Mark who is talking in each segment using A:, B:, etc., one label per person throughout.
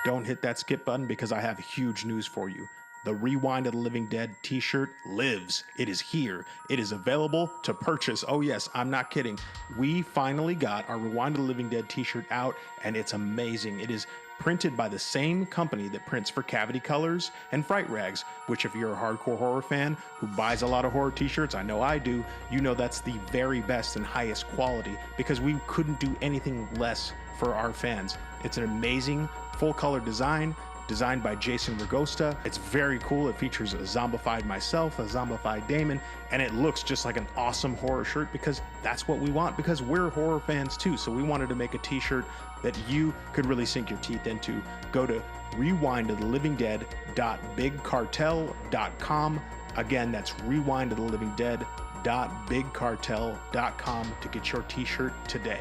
A: don't hit that skip button because I have huge news for you. The Rewind of the Living Dead t shirt lives. It is here. It is available to purchase. Oh, yes, I'm not kidding. We finally got our Rewind of the Living Dead t shirt out, and it's amazing. It is printed by the same company that prints for Cavity Colors and Fright Rags, which, if you're a hardcore horror fan who buys a lot of horror t shirts, I know I do, you know that's the very best and highest quality because we couldn't do anything less for our fans. It's an amazing full color design designed by Jason Ragosta. It's very cool. It features a zombified myself, a zombified Damon, and it looks just like an awesome horror shirt because that's what we want, because we're horror fans too. So we wanted to make a t-shirt that you could really sink your teeth into. Go to rewindofthelivingdead.bigcartel.com. Again, that's rewindofthelivingdead.bigcartel.com to get your t-shirt today.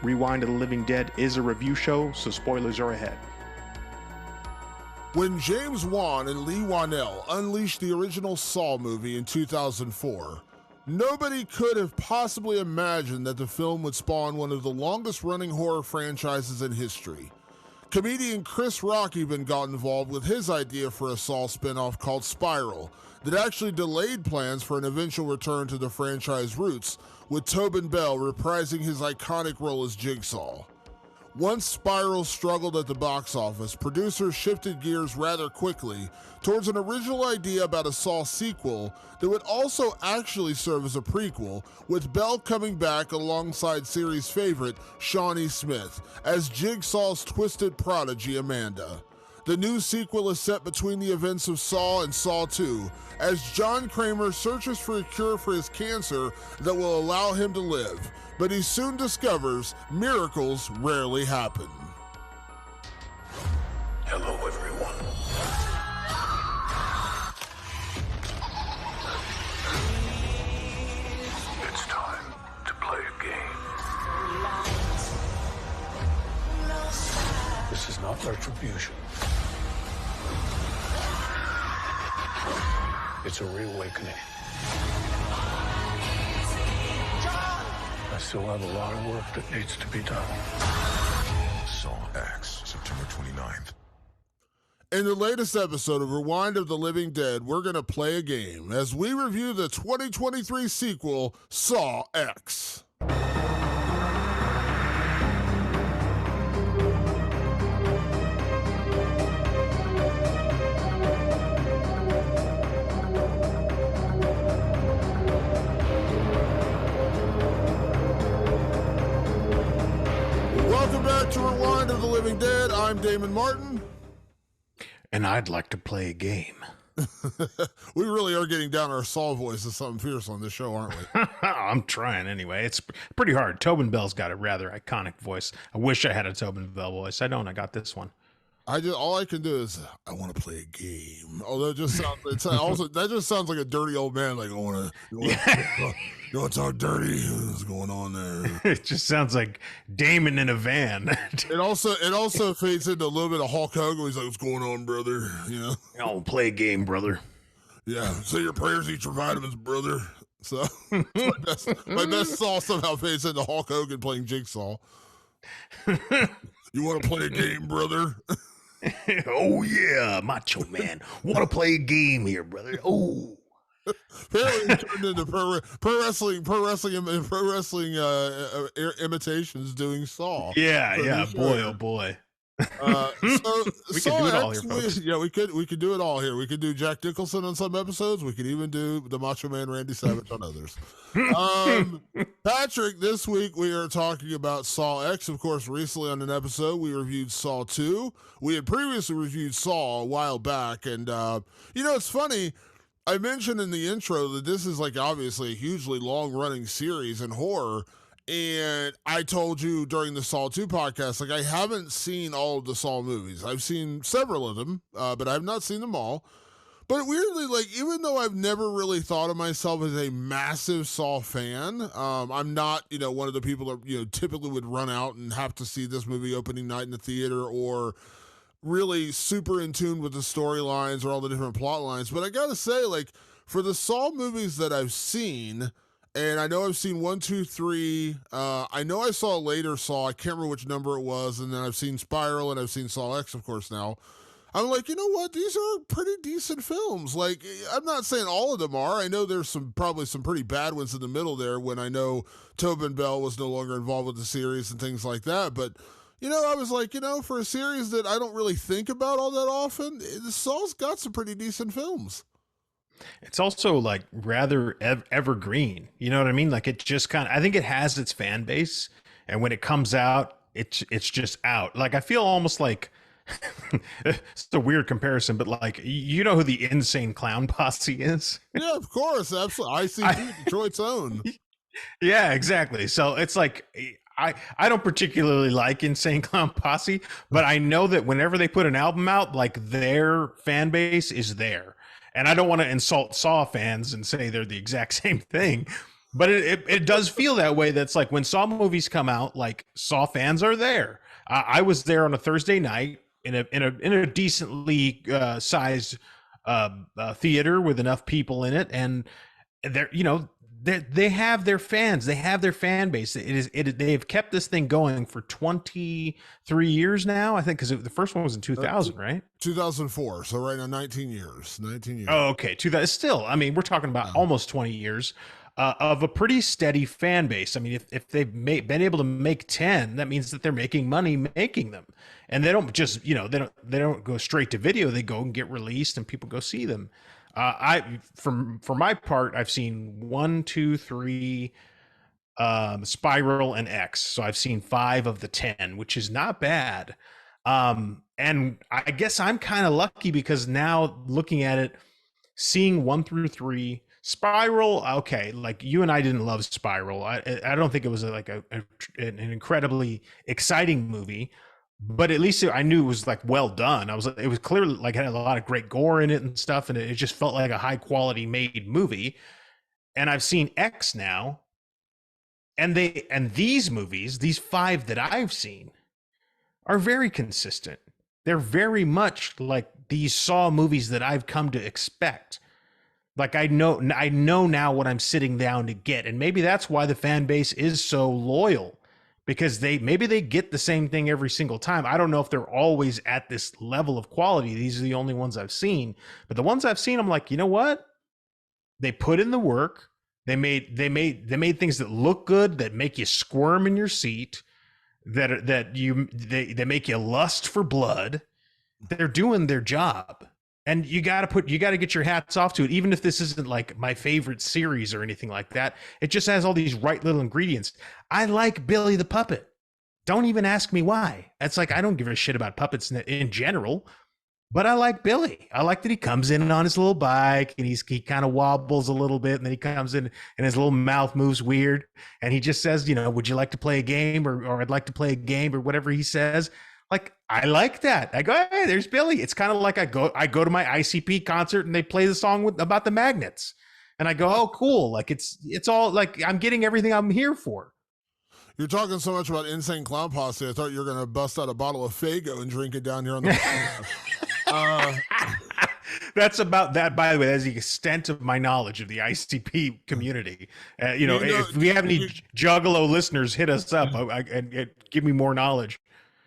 A: Rewind of the Living Dead is a review show, so spoilers are ahead.
B: When James Wan and Leigh Whannell unleashed the original Saw movie in 2004, nobody could have possibly imagined that the film would spawn one of the longest-running horror franchises in history. Comedian Chris Rock even got involved with his idea for a Saw spin-off called Spiral that actually delayed plans for an eventual return to the franchise roots, with Tobin Bell reprising his iconic role as Jigsaw. Once Spiral struggled at the box office, producers shifted gears rather quickly towards an original idea about a Saw sequel that would also actually serve as a prequel, with Bell coming back alongside series favorite Shawnee Smith as Jigsaw's twisted prodigy Amanda. The new sequel is set between the events of Saw and Saw 2, as John Kramer searches for a cure for his cancer that will allow him to live, but he soon discovers miracles rarely happen.
C: Hello, everyone. It's time to play a game. This is not retribution. It's a reawakening. I still have a lot of work that needs to be done.
D: Saw X, September 29th.
B: In the latest episode of Rewind of the Living Dead, we're going to play a game as we review the 2023 sequel, Saw X. Welcome back to Rewind of the Living Dead. I'm Damon Martin.
A: And I'd like to play a game.
B: We really are getting down our Saw voice to something fierce on this show, aren't we?
A: I'm trying anyway. It's pretty hard. Tobin Bell's got a rather iconic voice. I wish I had a Tobin Bell voice. I don't. I got this one.
B: All I can do is I want to play a game. Although it just sounds that just sounds like a dirty old man. Like you want to talk dirty? What's going on there?
A: It just sounds like Damon in a van.
B: It also fades into a little bit of Hulk Hogan. He's like, "What's going on, brother?" You know.
A: I'll play a game, brother.
B: Yeah. Say your prayers, eat your vitamins, brother. So my best Saw somehow fades into Hulk Hogan playing Jigsaw. You want to play a game, brother?
A: Oh yeah, Macho Man. Want to play a game here, brother? Oh.
B: Apparently, he turned into pro wrestling imitations doing Saw.
A: Yeah. Boy, oh boy.
B: So
A: We could do it all here, folks.
B: we could do it all here. We could do Jack Nicholson on some episodes. We could even do the Macho Man Randy Savage on others. Patrick, this week we are talking about Saw X. Of course, recently on an episode we reviewed Saw 2. We had previously reviewed Saw a while back, and it's funny. I mentioned in the intro that this is like obviously a hugely long-running series in horror. And I told you during the Saw 2 podcast, like I haven't seen all of the Saw movies. I've seen several of them, but I've not seen them all. But weirdly, like even though I've never really thought of myself as a massive Saw fan, I'm not, one of the people that, typically would run out and have to see this movie opening night in the theater or really super in tune with the storylines or all the different plot lines. But I gotta say, like for the Saw movies that I've seen, And I know I've seen one, two, three. I know I saw later Saw. I can't remember which number it was. And then I've seen Spiral and I've seen Saw X, of course, now. I'm like, you know what? These are pretty decent films. Like, I'm not saying all of them are. I know there's probably some pretty bad ones in the middle there when I know Tobin Bell was no longer involved with the series and things like that. But, I was like, for a series that I don't really think about all that often, Saw's got some pretty decent films.
A: It's also like rather evergreen. You know what I mean? Like it just I think it has its fan base, and when it comes out, it's just out. Like I feel almost like it's a weird comparison, but like you know who the Insane Clown Posse is?
B: Yeah, of course, absolutely. ICP, Detroit's own.
A: Yeah, exactly. So it's like I don't particularly like Insane Clown Posse, but I know that whenever they put an album out, like their fan base is there. And I don't want to insult Saw fans and say they're the exact same thing, but it does feel that way. That's like when Saw movies come out, like Saw fans are there. I was there on a Thursday night in a decently sized theater with enough people in it, and they're they have their fans, they have their fan base. They have kept this thing going for 23 years now, I think, because the first one was in 2000, right?
B: 2004. So right now, 19 years.
A: Oh, okay. Still, I mean, we're talking about almost 20 years of a pretty steady fan base. I mean, if they've been able to make 10, that means that they're making money making them, and they don't just they don't go straight to video. They go and get released, and people go see them. For my part, I've seen 1, 2, 3, Spiral and X. So I've seen 5 of the 10, which is not bad. And I guess I'm kind of lucky because now looking at it, seeing 1 through 3, Spiral, okay, like you and I didn't love Spiral. I don't think it was an incredibly exciting movie. But at least I knew it was like well done. It was clearly like it had a lot of great gore in it and stuff, and it just felt like a high quality made movie. And I've seen X now, and these movies, these 5 that I've seen, are very consistent. They're very much like these Saw movies that I've come to expect. Like I know now what I'm sitting down to get, and maybe that's why the fan base is so loyal. Because maybe they get the same thing every single time. I don't know if they're always at this level of quality. These are the only ones I've seen. But the ones I've seen, I'm like, you know what? They put in the work. They made things that look good, that make you squirm in your seat, they make you lust for blood. They're doing their job. And you got to get your hats off to it, even if this isn't like my favorite series or anything like that. It just has all these right little ingredients. I like Billy the Puppet. Don't even ask me why. It's like I don't give a shit about puppets in general, but I like Billy. I like that he comes in on his little bike and he kind of wobbles a little bit, and then he comes in and his little mouth moves weird, and he just says, would you like to play a game, or I'd like to play a game, or whatever he says. Like, I like that. I go, hey, there's Billy. It's kind of like I go to my ICP concert and they play the song about the magnets. And I go, oh, cool. Like it's all like I'm getting everything I'm here for.
B: You're talking so much about Insane Clown Posse. I thought you were going to bust out a bottle of Faygo and drink it down here on the podcast.
A: That's about that, by the way. That's the extent of my knowledge of the ICP community. If we have any Juggalo listeners, hit us up and give me more knowledge.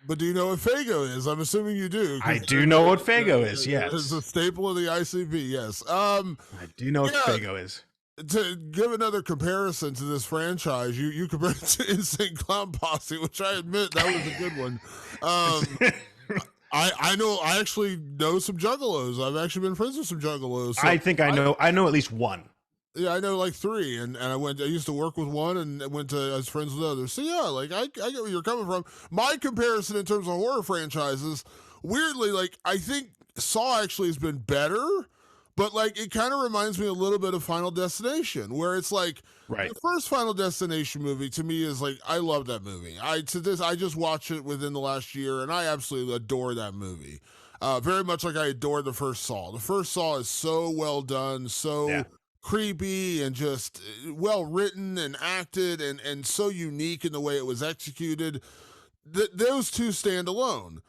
B: But do you know what Faygo is? I'm assuming you do.
A: I do know what Faygo is, yes.
B: It's a staple of the ICP, yes.
A: I do know what Faygo is.
B: To give another comparison to this franchise, you compared it to Insane Clown Posse, which I admit that was a good one. I actually know some Juggalos. I've actually been friends with some Juggalos. So
A: I think I know at least one.
B: Yeah, I know like 3, and I used to work with one, and I was friends with others. So yeah, like I get where you're coming from. My comparison in terms of horror franchises, weirdly, like I think Saw actually has been better, but like it kind of reminds me a little bit of Final Destination, where it's like the first Final Destination movie to me is like I love that movie. I just watched it within the last year, and I absolutely adore that movie. Very much like I adored the first Saw. The first Saw is so well done, creepy and just well written and acted and so unique in the way it was executed. Those two stand alone.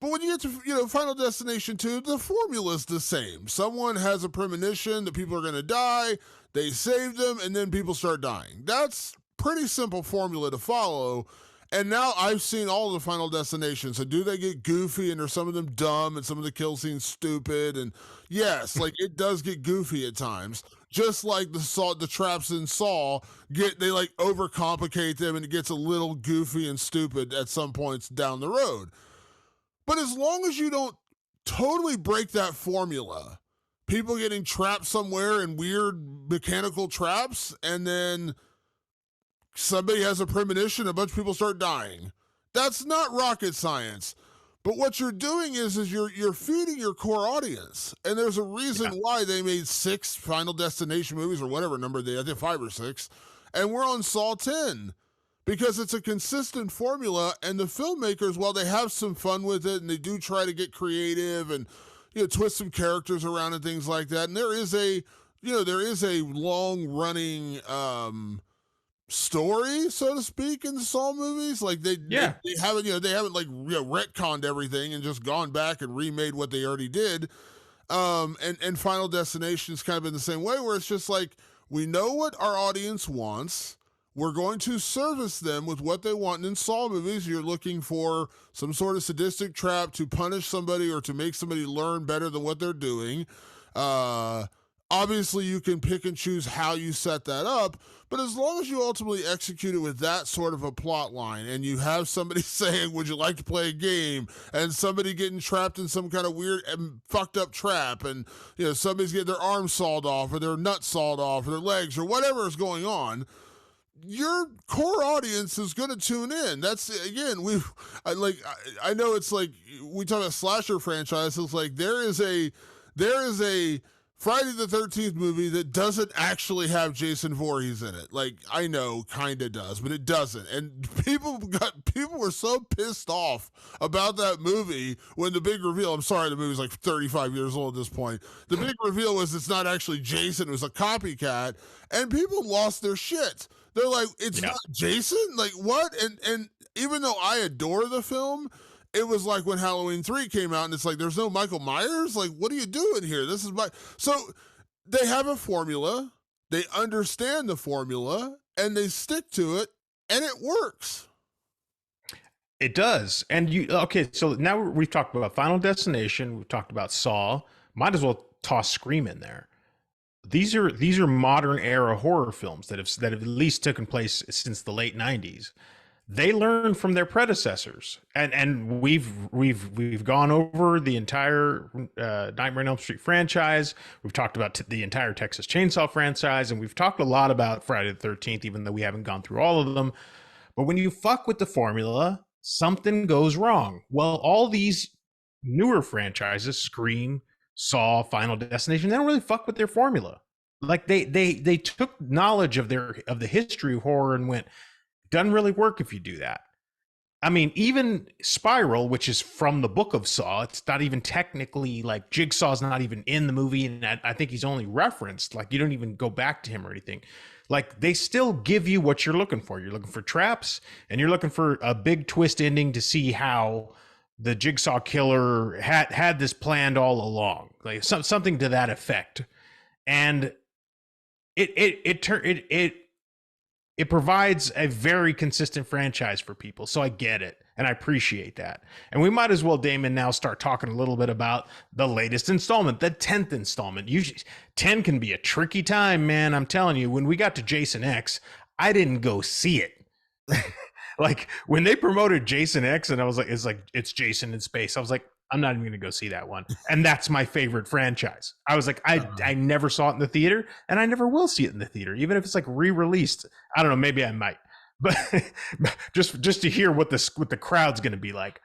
B: But when you get to Final Destination 2, the formula's the same. Someone has a premonition that people are going to die. They save them, and then people start dying. That's pretty simple formula to follow. And now I've seen all the Final Destinations. So do they get goofy, and are some of them dumb, and some of the kill scenes stupid? And yes, like it does get goofy at times. Just like the traps in Saw they like overcomplicate them, and it gets a little goofy and stupid at some points down the road. But as long as you don't totally break that formula, people getting trapped somewhere in weird mechanical traps, and then somebody has a premonition, a bunch of people start dying. That's not rocket science. But what you're doing is you're feeding your core audience. And there's a reason why they made 6 Final Destination movies, or whatever number I think 5 or 6, and we're on Saw 10. Because it's a consistent formula, and the filmmakers, while they have some fun with it, and they do try to get creative and twist some characters around and things like that. And there is a long running story, so to speak, in the Saw movies. Like they haven't like retconned everything and just gone back and remade what they already did. And Final Destination's kind of in the same way, where it's just like, we know what our audience wants. We're going to service them with what they want. And in Saw movies, you're looking for some sort of sadistic trap to punish somebody or to make somebody learn better than what they're doing. Obviously, you can pick and choose how you set that up, but as long as you ultimately execute it with that sort of a plot line, and you have somebody saying, would you like to play a game, and somebody getting trapped in some kind of weird and fucked up trap, and somebody's getting their arms sawed off, or their nuts sawed off, or their legs, or whatever is going on, your core audience is going to tune in. That's, again, I know it's like, we talk about slasher franchises, like there is a Friday the 13th movie that doesn't actually have Jason Voorhees in it. Like, I know, kind of does, but it doesn't. And people were so pissed off about that movie when the big reveal, I'm sorry, the movie's like 35 years old at this point. The big reveal was it's not actually Jason, it was a copycat, and people lost their shit. They're like, it's not Jason? Like, what? And even though I adore the film, it was like when Halloween 3 came out, and it's like, there's no Michael Myers? Like, what are you doing here? This is So they have a formula, they understand the formula, and they stick to it, and it works.
A: It does. And so now we've talked about Final Destination, we've talked about Saw, might as well toss Scream in there. These are modern era horror films that have at least taken place since the late 90s. They learn from their predecessors, and we've gone over the entire Nightmare on Elm Street franchise. We've talked about the entire Texas Chainsaw franchise, and we've talked a lot about Friday the 13th, even though we haven't gone through all of them. But when you fuck with the formula, something goes wrong. Well, all these newer franchises, Scream, Saw, Final Destination, they don't really fuck with their formula. Like they took knowledge of the history of horror and went, doesn't really work if you do that. I mean, even Spiral, which is from the book of Saw, it's not even technically, like, Jigsaw's not even in the movie, and I think he's only referenced. Like, you don't even go back to him or anything. Like, they still give you what you're looking for. You're looking for traps, and you're looking for a big twist ending to see how the Jigsaw killer had this planned all along, like something to that effect. And it provides a very consistent franchise for people. So I get it, and I appreciate that. And we might as well, Damon, now start talking a little bit about the latest installment, the 10th installment. Usually 10 can be a tricky time, man. I'm telling you, when we got to Jason X, I didn't go see it. Like, when they promoted Jason X, and I was like, it's Jason in space, I was like, I'm not even going to go see that one. And that's my favorite franchise. I was like, I never saw it in the theater, and I never will see it in the theater, even if it's like re-released. I don't know, maybe I might, but just to hear what the crowd's going to be like.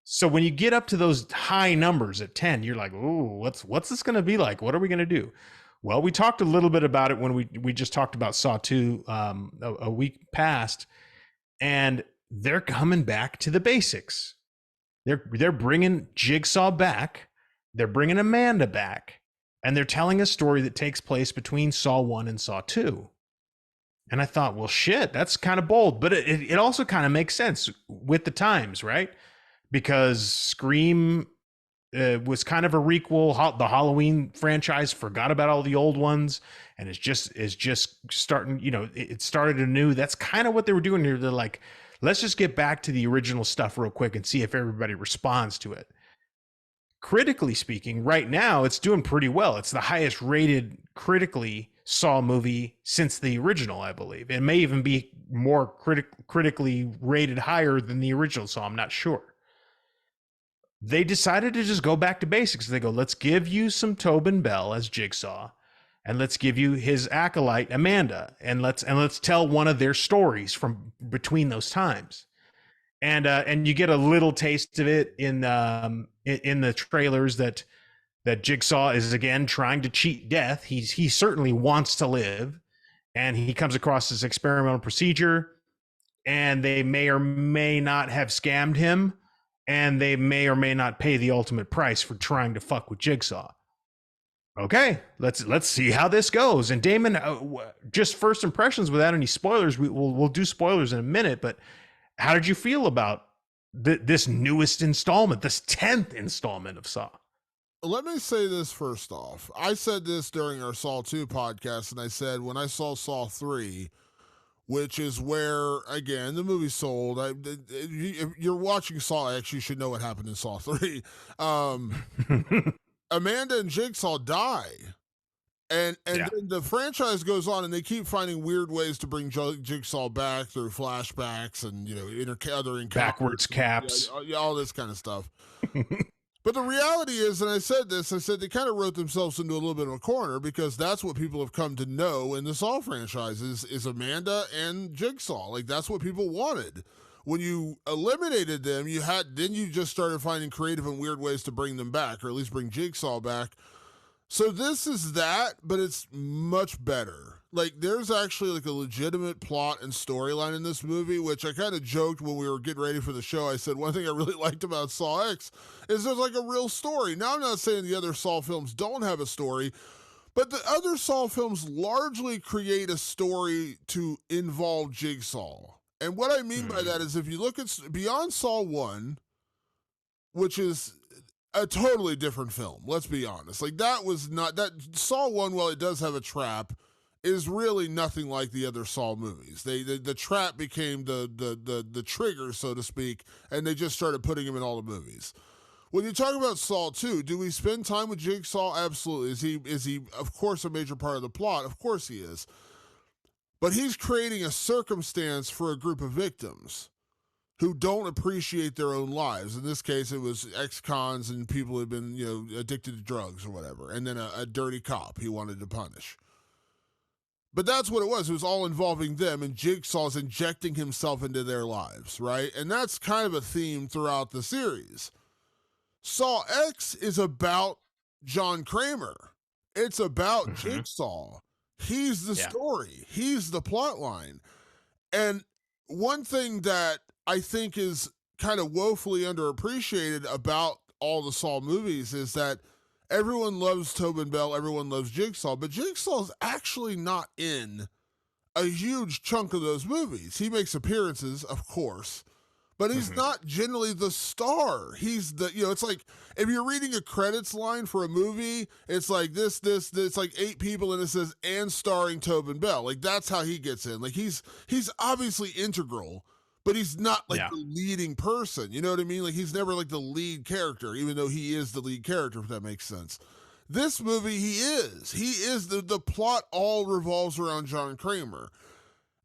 A: So when you get up to those high numbers at 10, you're like, ooh, what's this going to be like? What are we going to do? Well, we talked a little bit about it when we just talked about Saw 2 a week past. And they're coming back to the basics. They're bringing Jigsaw back. They're bringing Amanda back. And they're telling a story that takes place between Saw 1 and Saw 2. And I thought, well, shit, that's kind of bold. But it also kind of makes sense with the times, right? Because Scream was kind of a requel. The Halloween franchise forgot about all the old ones, and is just starting. It started anew. That's kind of what they were doing here. They're like, let's just get back to the original stuff real quick and see if everybody responds to it. Critically speaking, right now it's doing pretty well. It's the highest rated critically Saw movie since the original, I believe. It may even be more critically rated higher than the original Saw. I'm not sure. They decided to just go back to basics. They go, let's give you some Tobin Bell as Jigsaw, and let's give you his acolyte Amanda, and let's tell one of their stories from between those times. And you get a little taste of it in the trailers that Jigsaw is again trying to cheat death. He certainly wants to live, and he comes across this experimental procedure, and they may or may not have scammed him, and they may or may not pay the ultimate price for trying to fuck with Jigsaw. Okay, let's see how this goes. And Damon, just first impressions without any spoilers. We'll do spoilers in a minute, but how did you feel about this newest installment, this 10th installment of Saw?
B: Let me say this first off. I said this during our Saw 2 podcast, and I said when I saw Saw 3, which is where, again, the movie sold. If you're watching Saw X, you should know what happened in Saw 3. Amanda and Jigsaw die. And then the franchise goes on, and they keep finding weird ways to bring Jigsaw back through flashbacks and other encounters,
A: backwards caps,
B: all this kind of stuff. But the reality is, and I said they kind of wrote themselves into a little bit of a corner, because that's what people have come to know in the Saw franchise is Amanda and Jigsaw. Like, that's what people wanted. When you eliminated them, then you just started finding creative and weird ways to bring them back, or at least bring Jigsaw back. So this is that, but it's much better. Like, there's actually like a legitimate plot and storyline in this movie, which I kind of joked when we were getting ready for the show. I said one thing I really liked about Saw X is there's like a real story. Now, I'm not saying the other Saw films don't have a story, but the other Saw films largely create a story to involve Jigsaw. And what I mean by that is, if you look at beyond Saw 1, which is a totally different film, let's be honest. Like, that Saw 1, while it does have a trap, is really nothing like the other Saw movies. The trap became the trigger, so to speak, and they just started putting him in all the movies. When you talk about Saw 2, do we spend time with Jigsaw? Absolutely. Is he of course a major part of the plot? Of course he is. But he's creating a circumstance for a group of victims who don't appreciate their own lives. In this case, it was ex-cons and people who had been, addicted to drugs or whatever, and then a dirty cop he wanted to punish. But that's what it was. It was all involving them, and Jigsaw's injecting himself into their lives, right? And that's kind of a theme throughout the series. Saw X is about John Kramer. It's about Jigsaw. He's the story. He's the plot line. And one thing that I think is kind of woefully underappreciated about all the Saw movies is that everyone loves Tobin Bell, everyone loves Jigsaw, but Jigsaw's actually not in a huge chunk of those movies. He makes appearances, of course, but he's not generally the star. He's it's like if you're reading a credits line for a movie, it's like this, it's like 8 people and it says, and starring Tobin Bell. Like, that's how he gets in. Like, he's obviously integral, but he's not like the leading person. You know what I mean? Like, he's never like the lead character, even though he is the lead character, if that makes sense. This movie, he is. He is. The plot all revolves around John Kramer.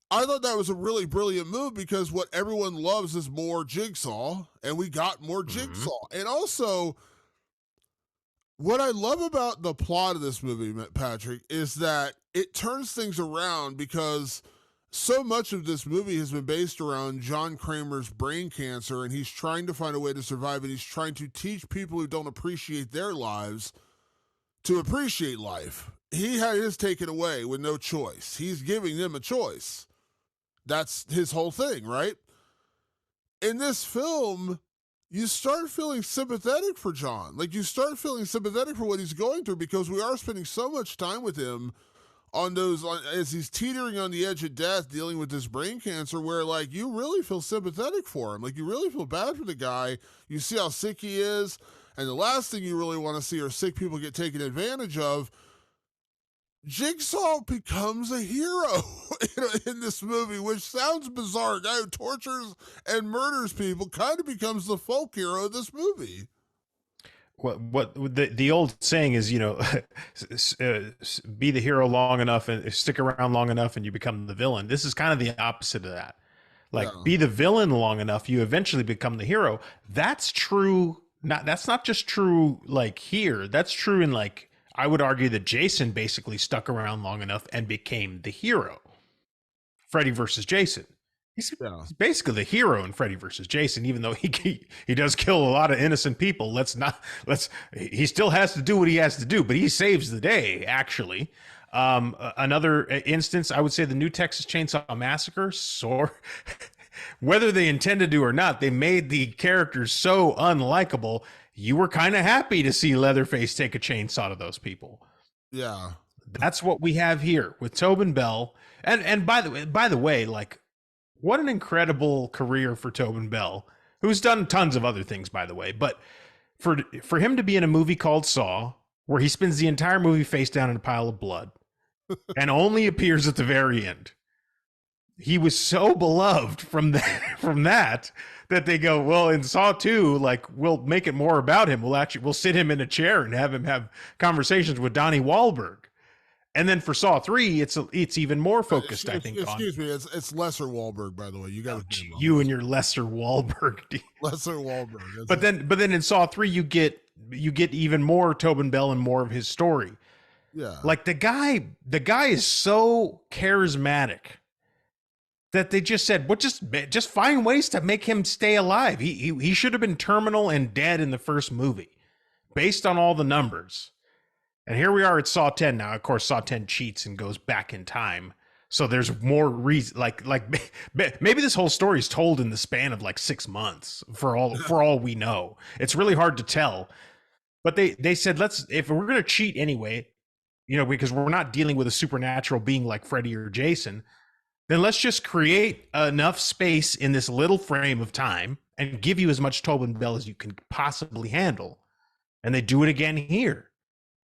B: I thought that was a really brilliant move, because what everyone loves is more Jigsaw, and we got more Jigsaw. And also, what I love about the plot of this movie, Patrick, is that it turns things around, because so much of this movie has been based around John Kramer's brain cancer, and he's trying to find a way to survive, and he's trying to teach people who don't appreciate their lives to appreciate life. He had his taken away with no choice. He's giving them a choice. That's his whole thing, right? In this film, you start feeling sympathetic for John. Like, you start feeling sympathetic for what he's going through, because we are spending so much time with him as he's teetering on the edge of death, dealing with this brain cancer, where, like, you really feel sympathetic for him. Like, you really feel bad for the guy. You see how sick he is. And the last thing you really want to see are sick people get taken advantage of. Jigsaw becomes a hero in this movie, which sounds bizarre. A guy who tortures and murders people kind of becomes the folk hero of this movie.
A: What the old saying is, you know, be the hero long enough and stick around long enough and you become the villain. This is kind of the opposite of that. Like, be the villain long enough, you eventually become the hero. That's true. That's not just true like here. That's true in, like, I would argue that Jason basically stuck around long enough and became the hero. Freddy versus Jason. He's basically the hero in Freddy versus Jason, even though he does kill a lot of innocent people. He still has to do what he has to do, but he saves the day, actually. Another instance, I would say the new Texas Chainsaw Massacre, whether they intended to or not, they made the characters so unlikable, you were kind of happy to see Leatherface take a chainsaw to those people.
B: Yeah.
A: That's what we have here with Tobin Bell. And by the way, like, what an incredible career for Tobin Bell, who's done tons of other things, by the way. But for him to be in a movie called Saw, where he spends the entire movie face down in a pile of blood and only appears at the very end. He was so beloved from that they go, well, in Saw 2, like, we'll make it more about him. We'll sit him in a chair and have him have conversations with Donnie Wahlberg. And then for Saw 3, it's even more focused, I think.
B: Excuse me, it's Lesser Wahlberg, by the way. You got
A: you and your Lesser Wahlberg.
B: Lesser Wahlberg.
A: But then in Saw 3, you get even more Tobin Bell and more of his story.
B: Yeah,
A: like the guy is so charismatic that they just said, well, just find ways to make him stay alive. He should have been terminal and dead in the first movie, based on all the numbers. And here we are at Saw 10 now. Of course, Saw 10 cheats and goes back in time. So there's more reason, like maybe this whole story is told in the span of like 6 months for all we know. It's really hard to tell. But they said, if we're going to cheat anyway, you know, because we're not dealing with a supernatural being like Freddy or Jason, then let's just create enough space in this little frame of time and give you as much Tobin Bell as you can possibly handle. And they do it again here.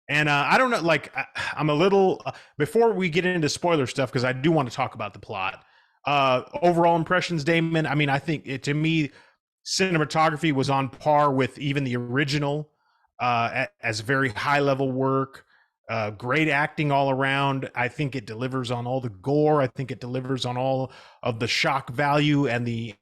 A: And I don't know, like, I'm a little, before we get into spoiler stuff, because I do want to talk about the plot. Overall impressions, Damon, I mean, I think to me, cinematography was on par with even the original, as very high level work. Great acting all around. I think it delivers on all the gore. I think it delivers on all of the shock value and the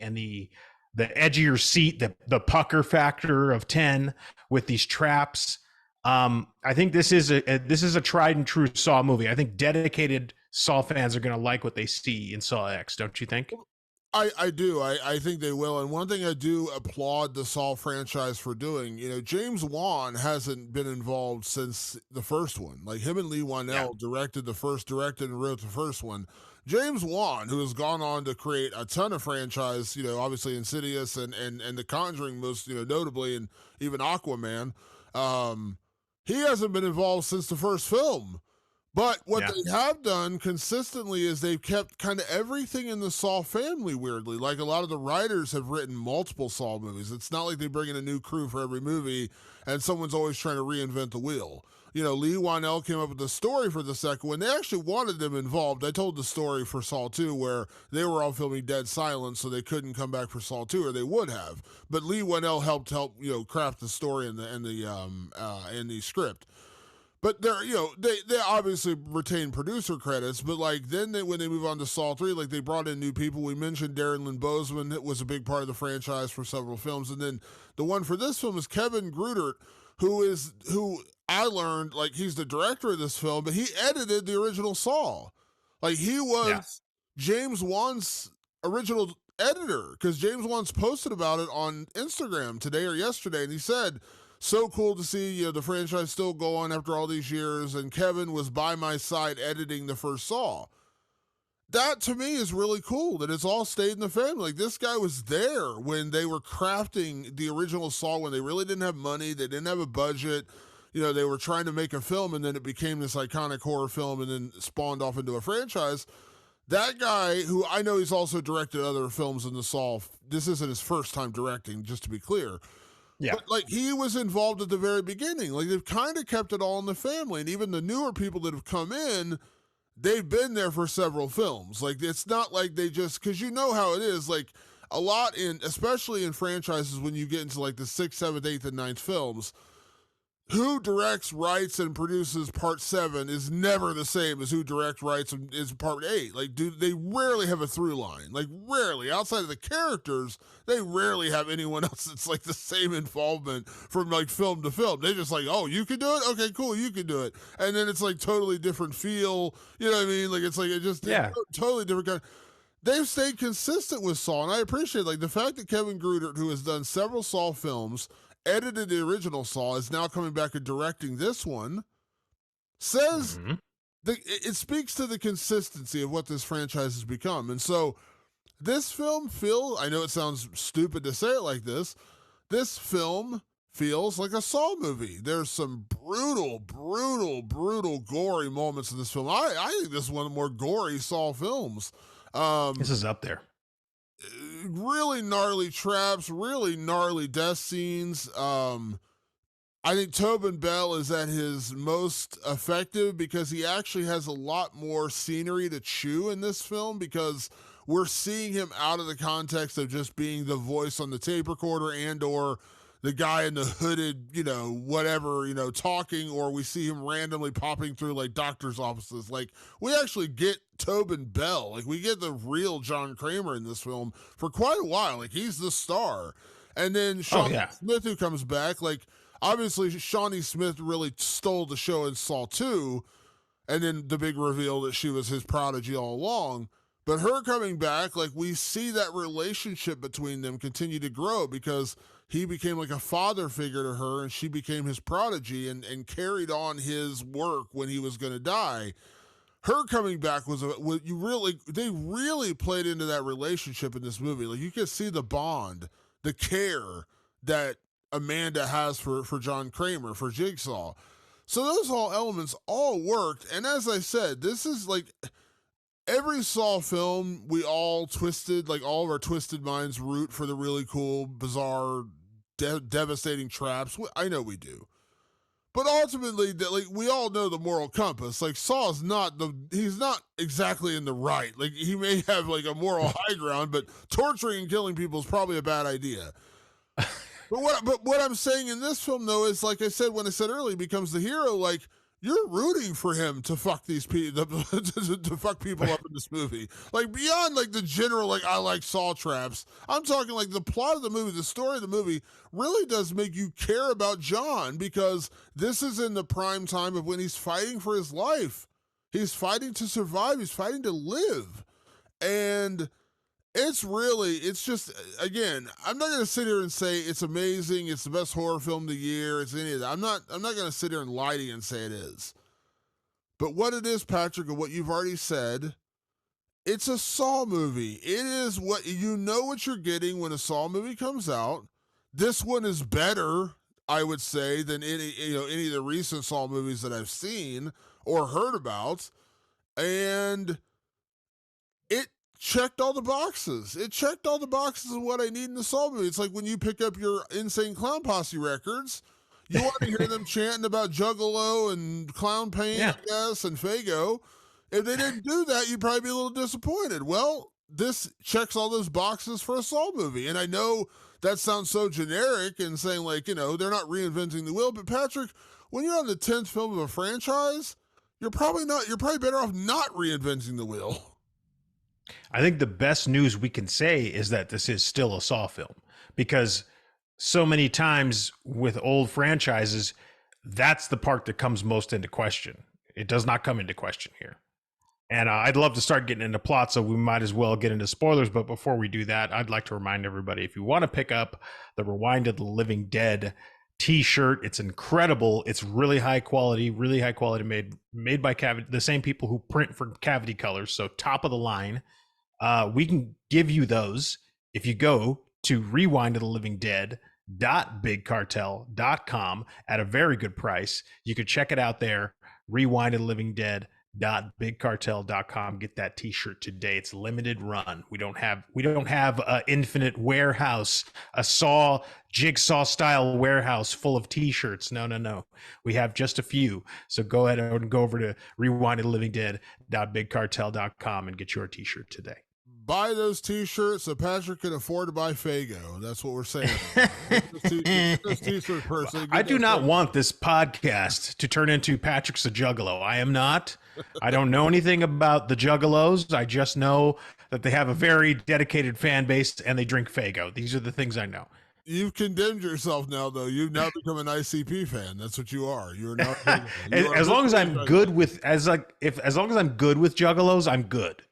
A: edge of your seat, the pucker factor of 10 with these traps. I think this is a tried and true Saw movie. I think dedicated Saw fans are going to like what they see in Saw X, don't you think?
B: I do. I think they will. And one thing I do applaud the Saw franchise for doing, you know, James Wan hasn't been involved since the first one. Like, him and Lee Whannell directed and wrote the first one. James Wan, who has gone on to create a ton of franchise, you know, obviously Insidious and The Conjuring most, you know, notably, and even Aquaman, he hasn't been involved since the first film. But what they have done consistently is they've kept kind of everything in the Saw family, weirdly. Like, a lot of the writers have written multiple Saw movies. It's not like they bring in a new crew for every movie and someone's always trying to reinvent the wheel. You know, Lee Whannell came up with the story for the second one. They actually wanted them involved. I told the story for Saw 2 where they were all filming Dead Silence, so they couldn't come back for Saw 2, or they would have. But Lee Whannell helped you know, craft the story in the script. But they're, you know, they obviously retain producer credits, but like then when they move on to Saw 3, like, they brought in new people. We mentioned Darren Lynn Bousman, that was a big part of the franchise for several films. And then the one for this film is Kevin Grudert, who I learned, like, he's the director of this film, but he edited the original Saw. Like, he was James Wan's original editor, because James Wan's posted about it on Instagram today or yesterday, and he said, so cool to see, you know, the franchise still go on after all these years, and Kevin was by my side editing the first Saw. That, to me, is really cool, that it's all stayed in the family. Like, this guy was there when they were crafting the original Saw, when they really didn't have money, they didn't have a budget. You know, they were trying to make a film, and then it became this iconic horror film and then spawned off into a franchise. That guy, who I know he's also directed other films in the Saw, this isn't his first time directing, just to be clear.
A: Yeah.
B: But like he was involved at the very beginning. Like they've kind of kept it all in the family. And even the newer people that have come in, they've been there for several films. Like it's not like they just, because you know how it is. Like a lot in, especially in franchises, when you get into like the sixth, seventh, eighth, and ninth films, who directs, writes, and produces part 7 is never the same as who directs, writes, and is part 8. Like, they rarely have a through line. Like, rarely. Outside of the characters, they rarely have anyone else that's like the same involvement from like film to film. They just like, oh, you can do it? Okay, cool, you can do it. And then it's like totally different feel. You know what I mean? Like, it's like, it just, totally different kind. They've stayed consistent with Saw, and I appreciate like the fact that Kevin Grudert, who has done several Saw films, edited the original Saw, is now coming back and directing this one, says it speaks to the consistency of what this franchise has become. And so this film I know it sounds stupid to say it like this film feels like a Saw movie. There's some brutal, gory moments in this film. I think this is one of the more gory Saw films.
A: This is up there.
B: Really gnarly traps, really gnarly death scenes. I think Tobin Bell is at his most effective because he actually has a lot more scenery to chew in this film, because we're seeing him out of the context of just being the voice on the tape recorder and or the guy in the hooded, whatever, talking, or we see him randomly popping through like doctor's offices. Like, we actually get Tobin Bell. Like, we get the real John Kramer in this film for quite a while. Like, he's the star. And then Shawnee Smith, who comes back, like, obviously Shawnee Smith really stole the show in Saw 2, and then the big reveal that she was his prodigy all along. But her coming back, like, we see that relationship between them continue to grow, because he became like a father figure to her, and she became his prodigy and carried on his work when he was going to die. Her coming back they really played into that relationship in this movie. Like, you can see the bond, the care that Amanda has for John Kramer, for Jigsaw. So those all elements all worked. And as I said, this is like every Saw film, we all twisted, like all of our twisted minds root for the really cool, bizarre, devastating traps. I know we do. But ultimately, like, we all know the moral compass. Like, Saw's he's not exactly in the right. Like, he may have like a moral high ground, but torturing and killing people is probably a bad idea. But what I'm saying in this film, though, is, like I said, when I said earlier, he becomes the hero. Like, you're rooting for him to fuck these people, to fuck people up in this movie. Like, beyond like the general, like, I like Saw traps, I'm talking like the plot of the movie, the story of the movie really does make you care about John, because this is in the prime time of when he's fighting for his life. He's fighting to survive. He's fighting to live. And it's just, again, I'm not going to sit here and say it's amazing, it's the best horror film of the year, it's any of that. I'm not going to sit here and lie to you and say it is. But what it is, Patrick, and what you've already said, it's a Saw movie. It is what you're getting when a Saw movie comes out. This one is better, I would say, than any of the recent Saw movies that I've seen or heard about. And it checked all the boxes. It checked all the boxes of what I need in the Saw movie. It's like when you pick up your Insane Clown Posse records, you want to hear them chanting about Juggalo and Clown Pain, I guess, and Fago. If they didn't do that, you'd probably be a little disappointed. Well, this checks all those boxes for a Saw movie. And I know that sounds so generic and saying, like, they're not reinventing the wheel. But Patrick, when you're on the 10th film of a franchise, you're probably better off not reinventing the wheel.
A: I think the best news we can say is that this is still a Saw film, because so many times with old franchises, that's the part that comes most into question. It does not come into question here. And I'd love to start getting into plot, so we might as well get into spoilers. But before we do that, I'd like to remind everybody, if you want to pick up the Rewind of the Living Dead t-shirt, it's incredible. It's really high quality made by Cavity, the same people who print for Cavity Colors. So top of the line. We can give you those if you go to rewindofthelivingdead.bigcartel.com at a very good price. You can check it out there, Rewind of the Living Dead www.bigcartel.com. Get that t-shirt today. It's limited run. We don't have a infinite warehouse, a jigsaw style warehouse full of t-shirts. No. We have just a few. So go ahead and go over to rewindedlivingdead.bigcartel.com and get your t-shirt today.
B: Buy those t-shirts so Patrick can afford to buy Faygo. That's what we're saying. T-shirt person.
A: I do not want this podcast to turn into Patrick's a Juggalo. I am not. I don't know anything about the Juggalos. I just know that they have a very dedicated fan base and they drink Faygo. These are the things I know.
B: You've condemned yourself now, though. You've now become an ICP fan. That's what you are. You're now.
A: As long as I'm good with as long as I'm good with Juggalos, I'm good.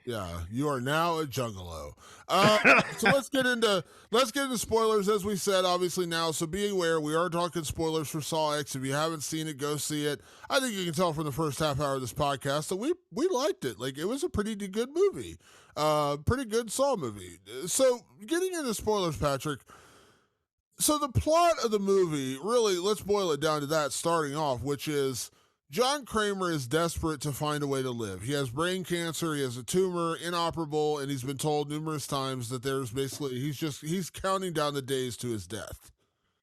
B: Yeah, you are now a Juggalo. So let's get into spoilers, as we said, obviously now. So be aware, we are talking spoilers for Saw X. If you haven't seen it, go see it. I think you can tell from the first half hour of this podcast that we liked it. Like, it was a pretty good movie, pretty good Saw movie. So getting into spoilers, Patrick. So the plot of the movie, really, let's boil it down to that starting off, which is John Kramer is desperate to find a way to live. He has brain cancer, he has a tumor, inoperable, and he's been told numerous times that there's basically, he's counting down the days to his death.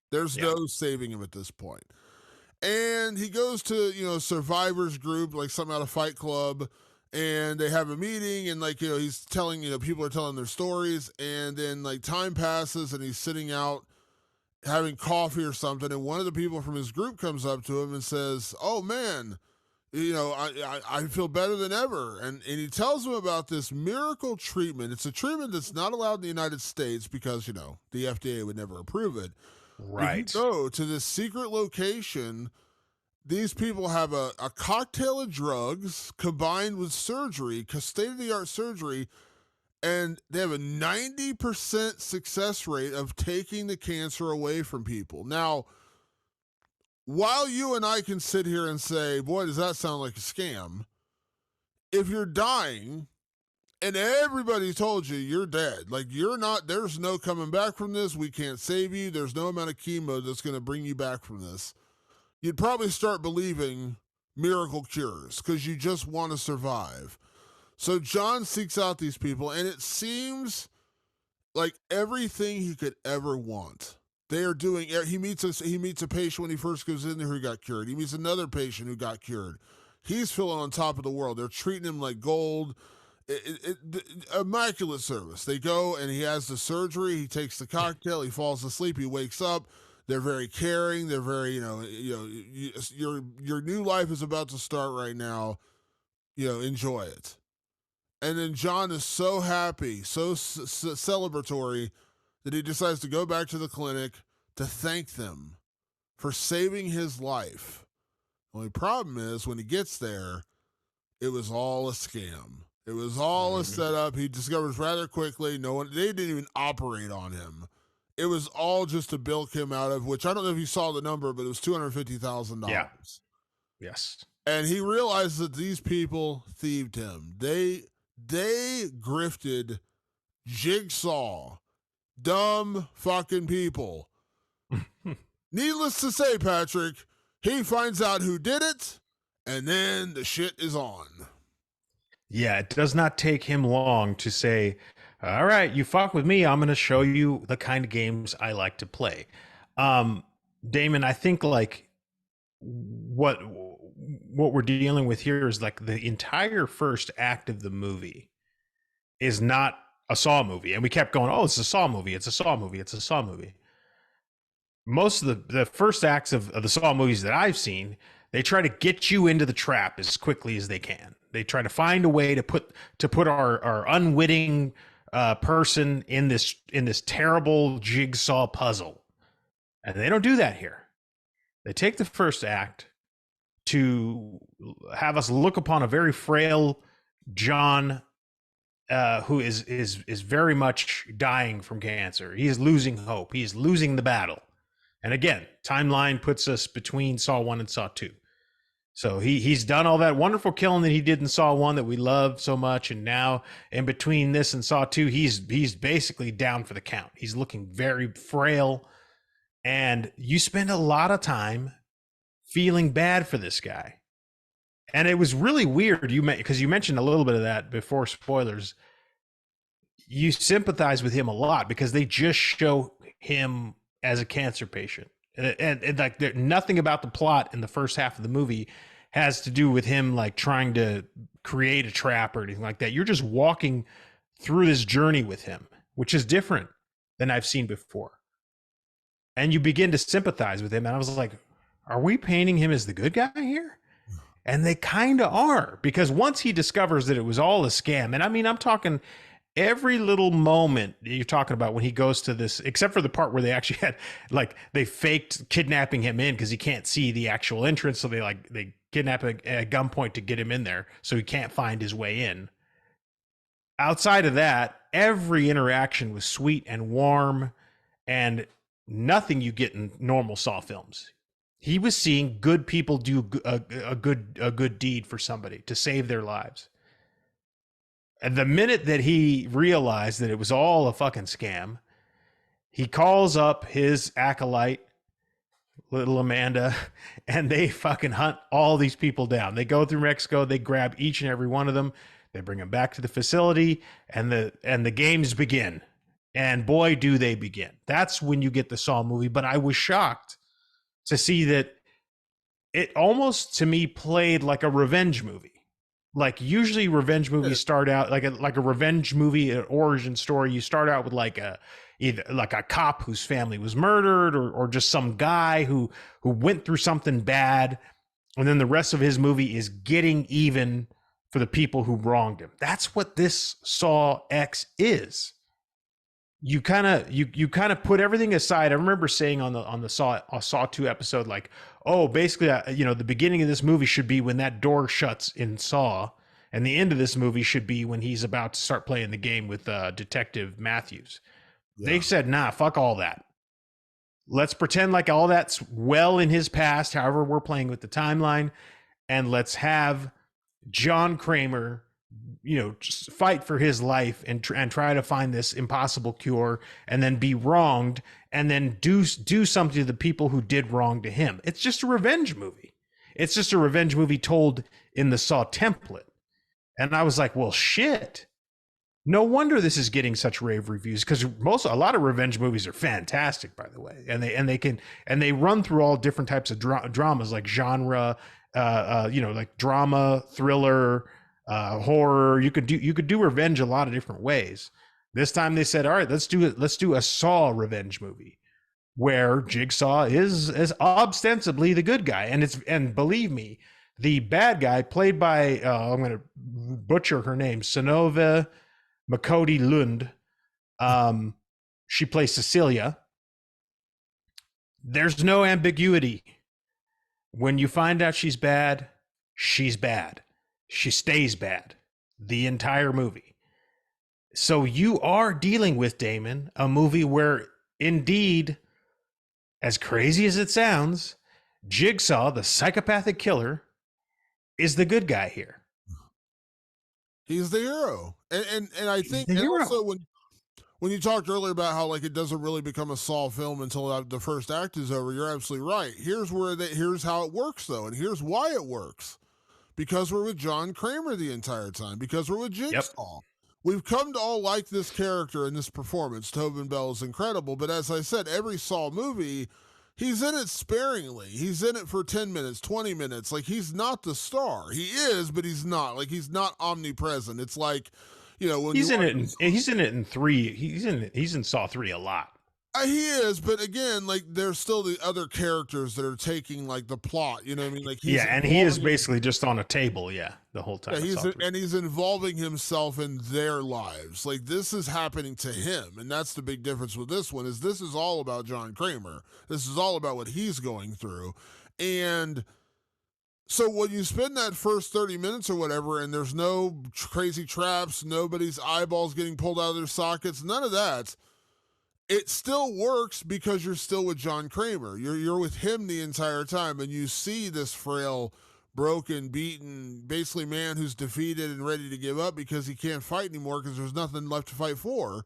B: There's no saving him at this point. And he goes to, survivors group, like something out of Fight Club, and they have a meeting, and he's telling, people are telling their stories, and then time passes and he's sitting out having coffee or something, and one of the people from his group comes up to him and says, "Oh man, I feel better than ever." And he tells him about this miracle treatment. It's a treatment that's not allowed in the United States because, the FDA would never approve it.
A: Right.
B: If you go to this secret location, these people have a cocktail of drugs combined with surgery, state-of-the-art surgery, and they have a 90% success rate of taking the cancer away from people. Now, while you and I can sit here and say, boy, does that sound like a scam, if you're dying and everybody told you you're dead, there's no coming back from this, we can't save you, there's no amount of chemo that's going to bring you back from this, you'd probably start believing miracle cures because you just want to survive. So John seeks out these people, and it seems like everything he could ever want. They are doing. He meets a patient when he first goes in there who got cured. He meets another patient who got cured. He's feeling on top of the world. They're treating him like gold. Immaculate service. They go, and he has the surgery. He takes the cocktail. He falls asleep. He wakes up. They're very caring. They're very, your new life is about to start right now. Enjoy it. And then John is so happy, so celebratory, that he decides to go back to the clinic to thank them for saving his life. The only problem is, when he gets there, it was all a scam. It was all a setup. He discovers rather quickly, they didn't even operate on him. It was all just to bilk him out of, which I don't know if you saw the number, but it was $250,000.
A: Yeah. Yes.
B: And he realizes that these people thieved him. They grifted Jigsaw. Dumb fucking people. Needless to say, Patrick, he finds out who did it, and then the shit is on.
A: Yeah, it does not take him long to say, all right, you fuck with me, I'm going to show you the kind of games I like to play. Damon, I think what we're dealing with here is the entire first act of the movie is not a Saw movie. And we kept going, oh, it's a Saw movie. It's a Saw movie. It's a Saw movie. Most of the first acts of the Saw movies that I've seen, they try to get you into the trap as quickly as they can. They try to find a way to put our unwitting person in this terrible jigsaw puzzle. And they don't do that here. They take the first act to have us look upon a very frail John, who is very much dying from cancer. He is losing hope. He is losing the battle. And again, timeline puts us between Saw 1 and Saw 2. So he's done all that wonderful killing that he did in Saw 1 that we loved so much, and now in between this and Saw 2, he's basically down for the count. He's looking very frail, and you spend a lot of time feeling bad for this guy. And it was really weird. Because you mentioned a little bit of that before spoilers. You sympathize with him a lot because they just show him as a cancer patient, and like nothing about the plot in the first half of the movie has to do with him like trying to create a trap or anything like that. You're just walking through this journey with him, which is different than I've seen before. And you begin to sympathize with him. And I was like, are we painting him as the good guy here? And they kind of are, because once he discovers that it was all a scam, and I mean, I'm talking every little moment you're talking about when he goes to this, except for the part where they actually had, like, they faked kidnapping him in because he can't see the actual entrance. So they kidnap him at gunpoint to get him in there so he can't find his way in. Outside of that, every interaction was sweet and warm and nothing you get in normal Saw films. He was seeing good people do a good deed for somebody to save their lives. And the minute that he realized that it was all a fucking scam, he calls up his acolyte, little Amanda, and they fucking hunt all these people down. They go through Mexico, they grab each and every one of them, they bring them back to the facility, and the games begin. And boy, do they begin. That's when you get the Saw movie. But I was shocked to see that it almost, to me, played like a revenge movie. Like usually revenge movies start out like a revenge movie, an origin story. You start out with either a cop whose family was murdered or just some guy who went through something bad. And then the rest of his movie is getting even for the people who wronged him. That's what this Saw X is. You kind of put everything aside. I remember saying on the Saw 2 episode, like, oh, basically, the beginning of this movie should be when that door shuts in Saw, and the end of this movie should be when he's about to start playing the game with Detective Matthews. Yeah. They said, nah, fuck all that. Let's pretend like all that's well in his past, however we're playing with the timeline, and let's have John Kramer, just fight for his life and try to find this impossible cure, and then be wronged, and then do something to the people who did wrong to him. It's just a revenge movie. It's just a revenge movie told in the Saw template. And I was like, well, shit. No wonder this is getting such rave reviews, because a lot of revenge movies are fantastic, by the way, and they run through all different types of dramas, like genre, like drama, thriller, horror. You could do revenge a lot of different ways. This time they said, all right, let's do a Saw revenge movie where Jigsaw is ostensibly the good guy, and believe me, the bad guy, played by I'm going to butcher her name, Synnøve Macody Lund. She plays Cecilia. There's no ambiguity. When you find out she's bad, she's bad. She stays bad the entire movie. So you are dealing with, Damon, a movie where, indeed, as crazy as it sounds, Jigsaw, the psychopathic killer, is the good guy here.
B: He's the hero. And I think, and also when you talked earlier about how like it doesn't really become a Saw film until the first act is over, you're absolutely right. Here's how it works, though, and here's why it works. Because we're with John Kramer the entire time. Because we're with Jigsaw. Yep. We've come to all like this character and this performance. Tobin Bell is incredible. But as I said, every Saw movie, he's in it sparingly. He's in it for 10 minutes, 20 minutes. Like, he's not the star. He is, but he's not. Like, he's not omnipresent. It's like, when he's in it.
A: He's in it in 3. He's in Saw 3 a lot.
B: He is, but again, like, there's still the other characters that are taking like the plot. You know what I mean? Like,
A: and he is basically just on a table, the whole time.
B: Yeah, he's involving himself in their lives. Like, this is happening to him, and that's the big difference with this one. This is all about John Kramer. This is all about what he's going through, and so when you spend that first 30 minutes or whatever, and there's no crazy traps, nobody's eyeballs getting pulled out of their sockets, none of that. It still works because you're still with John Kramer. You're with him the entire time, and you see this frail, broken, beaten, basically man who's defeated and ready to give up because he can't fight anymore because there's nothing left to fight for.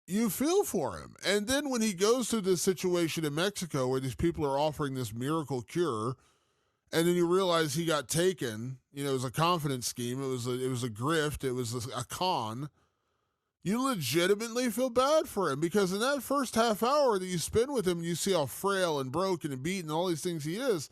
B: You feel for him. And then when he goes through this situation in Mexico where these people are offering this miracle cure, and then you realize he got taken. You know, it was a confidence scheme. It was a grift. It was a con. You legitimately feel bad for him because in that first half hour that you spend with him, you see how frail and broken and beaten and all these things he is.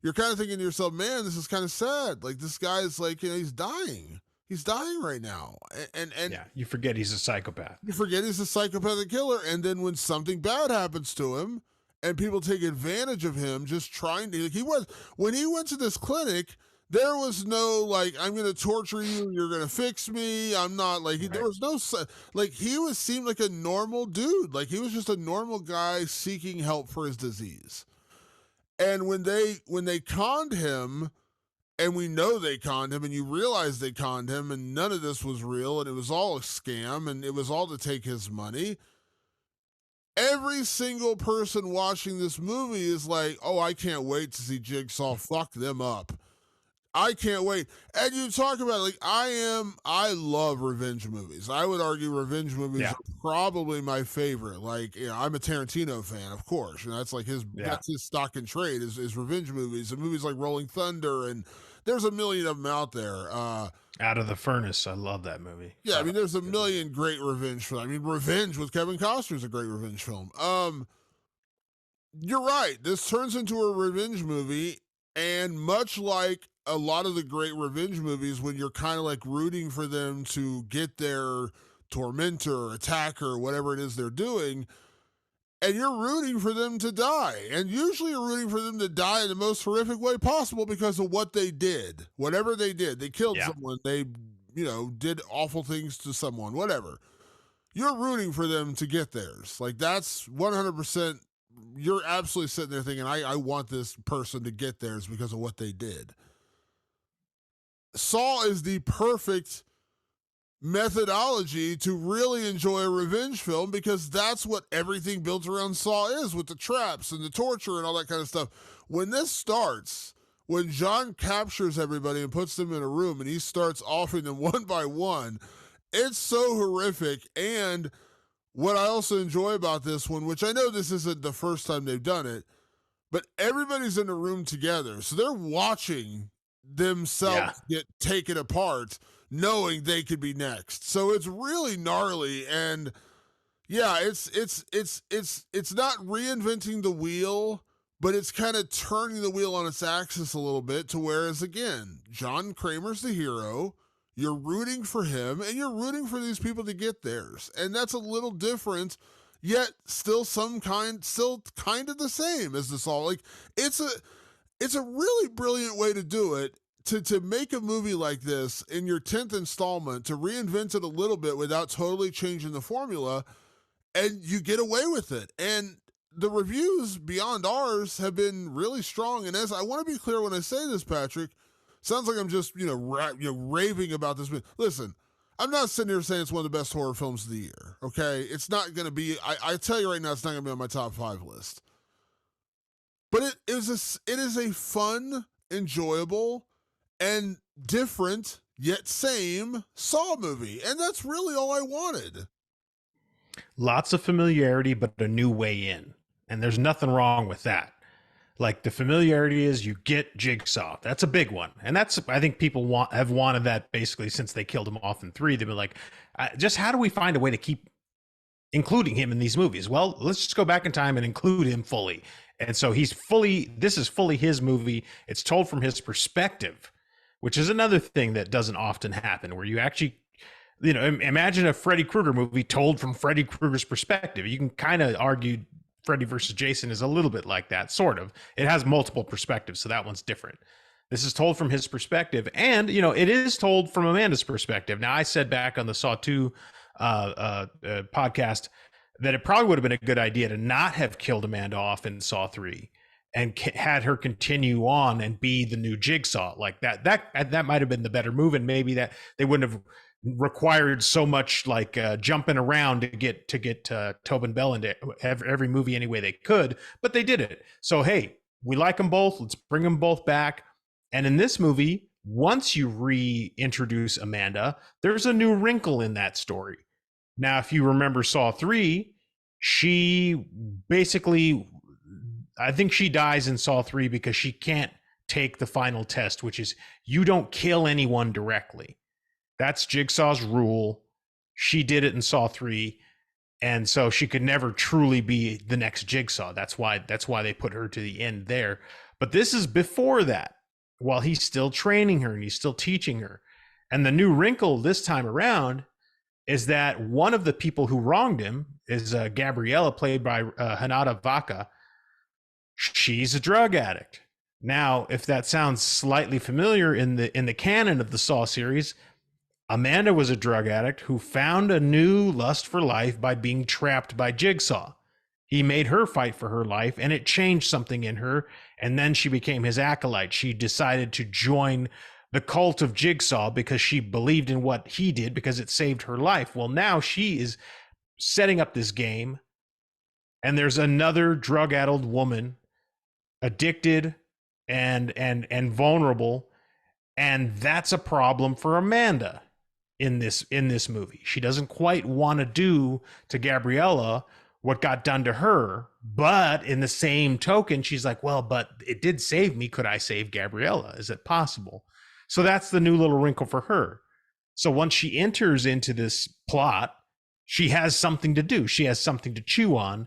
B: You're kind of thinking to yourself, man, this is kind of sad. Like this guy's like, you know, he's dying. He's dying right now. And
A: yeah, you forget he's a psychopath.
B: You forget he's a psychopathic killer. And then when something bad happens to him and people take advantage of him, just trying to, like when he went to this clinic, there was no, like, I'm going to torture you. You're going to fix me. I'm not like, there was no, like, seemed like a normal dude. Like, he was just a normal guy seeking help for his disease. And when they conned him, and we know they conned him, and you realize they conned him, and none of this was real, and it was all a scam, and it was all to take his money. Every single person watching this movie is like, oh, I can't wait to see Jigsaw fuck them up. I can't wait. And you talk about it, like I love revenge movies. I would argue revenge movies are probably my favorite. Like, you know, I'm a Tarantino fan, of course. And that's like that's his stock and trade is revenge movies and movies like Rolling Thunder, and there's a million of them out there.
A: Out of the Furnace, I love that movie.
B: Yeah, I mean, there's a million great revenge films. I mean, Revenge with Kevin Costner is a great revenge film. You're right. This turns into a revenge movie, and much like a lot of the great revenge movies, when you're kind of like rooting for them to get their tormentor, attacker, whatever it is they're doing, and you're rooting for them to die. And usually you're rooting for them to die in the most horrific way possible because of what they did. Whatever they did. They killed someone. They, you know, did awful things to someone, whatever. You're rooting for them to get theirs. Like, that's 100%. You're absolutely sitting there thinking, I want this person to get theirs because of what they did. Saw is the perfect methodology to really enjoy a revenge film because that's what everything built around Saw is, with the traps and the torture and all that kind of stuff. When this starts, when John captures everybody and puts them in a room and he starts offing them one by one, it's so horrific. And what I also enjoy about this one, which I know this isn't the first time they've done it, but everybody's in a room together. So they're watching themselves get taken apart, knowing they could be next. So it's really gnarly. And yeah, it's not reinventing the wheel, but it's kind of turning the wheel on its axis a little bit to whereas, again, John Kramer's the hero. You're rooting for him, and you're rooting for these people to get theirs. And that's a little different, yet still kind of the same as this all. Like, it's a really brilliant way to do it, to make a movie like this in your 10th installment, to reinvent it a little bit without totally changing the formula, and you get away with it. And the reviews beyond ours have been really strong. And as I want to be clear when I say this, Patrick, sounds like I'm just, raving about this movie. Listen, I'm not sitting here saying it's one of the best horror films of the year, okay? It's not going to be, I tell you right now, it's not going to be on my top 5 list. But it is a fun, enjoyable, and different, yet same Saw movie. And that's really all I wanted.
A: Lots of familiarity, but a new way in. And there's nothing wrong with that. Like, the familiarity is you get Jigsaw. That's a big one. And that's, I think people have wanted that basically since they killed him off in 3. They've been like, just how do we find a way to keep including him in these movies? Well, let's just go back in time and include him fully. And so this is fully his movie. It's told from his perspective, which is another thing that doesn't often happen, where you actually, imagine a Freddy Krueger movie told from Freddy Krueger's perspective. You can kind of argue Freddy versus Jason is a little bit like that, sort of. It has multiple perspectives, so that one's different. This is told from his perspective, and it is told from Amanda's perspective. Now, I said back on the Saw 2 podcast that it probably would have been a good idea to not have killed Amanda off in Saw 3 and had her continue on and be the new Jigsaw. Like that might have been the better move, and maybe that they wouldn't have required so much like jumping around to get Tobin Bell into every movie any way they could, but they did it. So hey, we like them both. Let's bring them both back. And in this movie, once you reintroduce Amanda, there's a new wrinkle in that story. Now, if you remember Saw 3, she basically, I think she dies in Saw 3 because she can't take the final test, which is you don't kill anyone directly. That's Jigsaw's rule. She did it in Saw 3. And so she could never truly be the next Jigsaw. That's why they put her to the end there. But this is before that, while he's still training her and he's still teaching her. And the new wrinkle this time around is that one of the people who wronged him is Gabriella, played by Hinata Vaca. She's a drug addict. Now, if that sounds slightly familiar in the canon of the Saw series, Amanda was a drug addict who found a new lust for life by being trapped by Jigsaw. He made her fight for her life, and it changed something in her, and then she became his acolyte. She decided to join the cult of Jigsaw because she believed in what he did because it saved her life. Well, now she is setting up this game, and there's another drug-addled woman, addicted and vulnerable, and that's a problem for Amanda in this movie. She doesn't quite want to do to Gabriella what got done to her, but in the same token, she's like, well, but it did save me. Could I save Gabriella? Is it possible? So that's the new little wrinkle for her. So once she enters into this plot, she has something to do. She has something to chew on,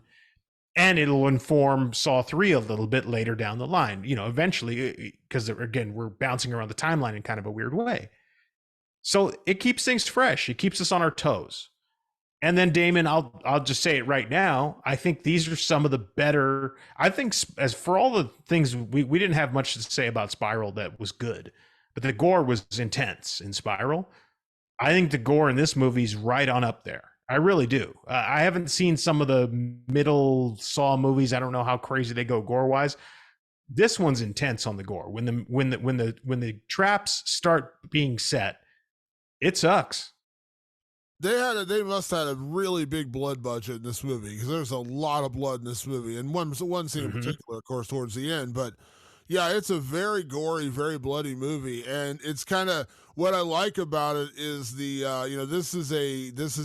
A: and it'll inform Saw 3 a little bit later down the line, eventually, because again, we're bouncing around the timeline in kind of a weird way. So it keeps things fresh. It keeps us on our toes. And then, Damon, I'll just say it right now. I think these are some of the better. I think, as for all the things we didn't have much to say about Spiral that was good, but the gore was intense in Spiral. I think the gore in this movie is right on up there. I really do. I haven't seen some of the middle Saw movies. I don't know how crazy they go gore wise. This one's intense on the gore. When the traps start being set, it sucks.
B: They must have had a really big blood budget in this movie, because there's a lot of blood in this movie, and one scene in particular, of course, towards the end. But yeah, it's a very gory, very bloody movie, and it's kind of what I like about it is the this is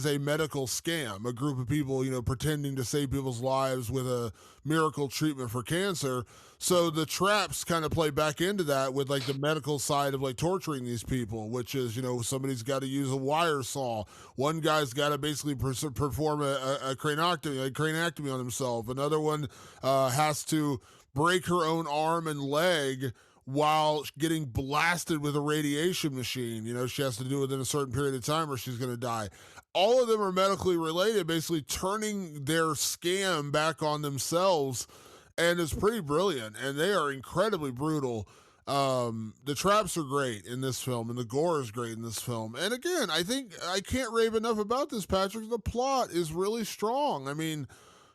B: a medical scam, a group of people pretending to save people's lives with a miracle treatment for cancer. So the traps kind of play back into that with like the medical side of like torturing these people, which is somebody's got to use a wire saw, one guy's got to basically perform a cranectomy on himself, another one has to break her own arm and leg while getting blasted with a radiation machine. She has to do it within a certain period of time or she's going to die. All of them are medically related, basically turning their scam back on themselves, and it's pretty brilliant, and they are incredibly brutal. The traps are great in this film, and the gore is great in this film. And again, I think I can't rave enough about this, Patrick. The plot is really strong. I mean,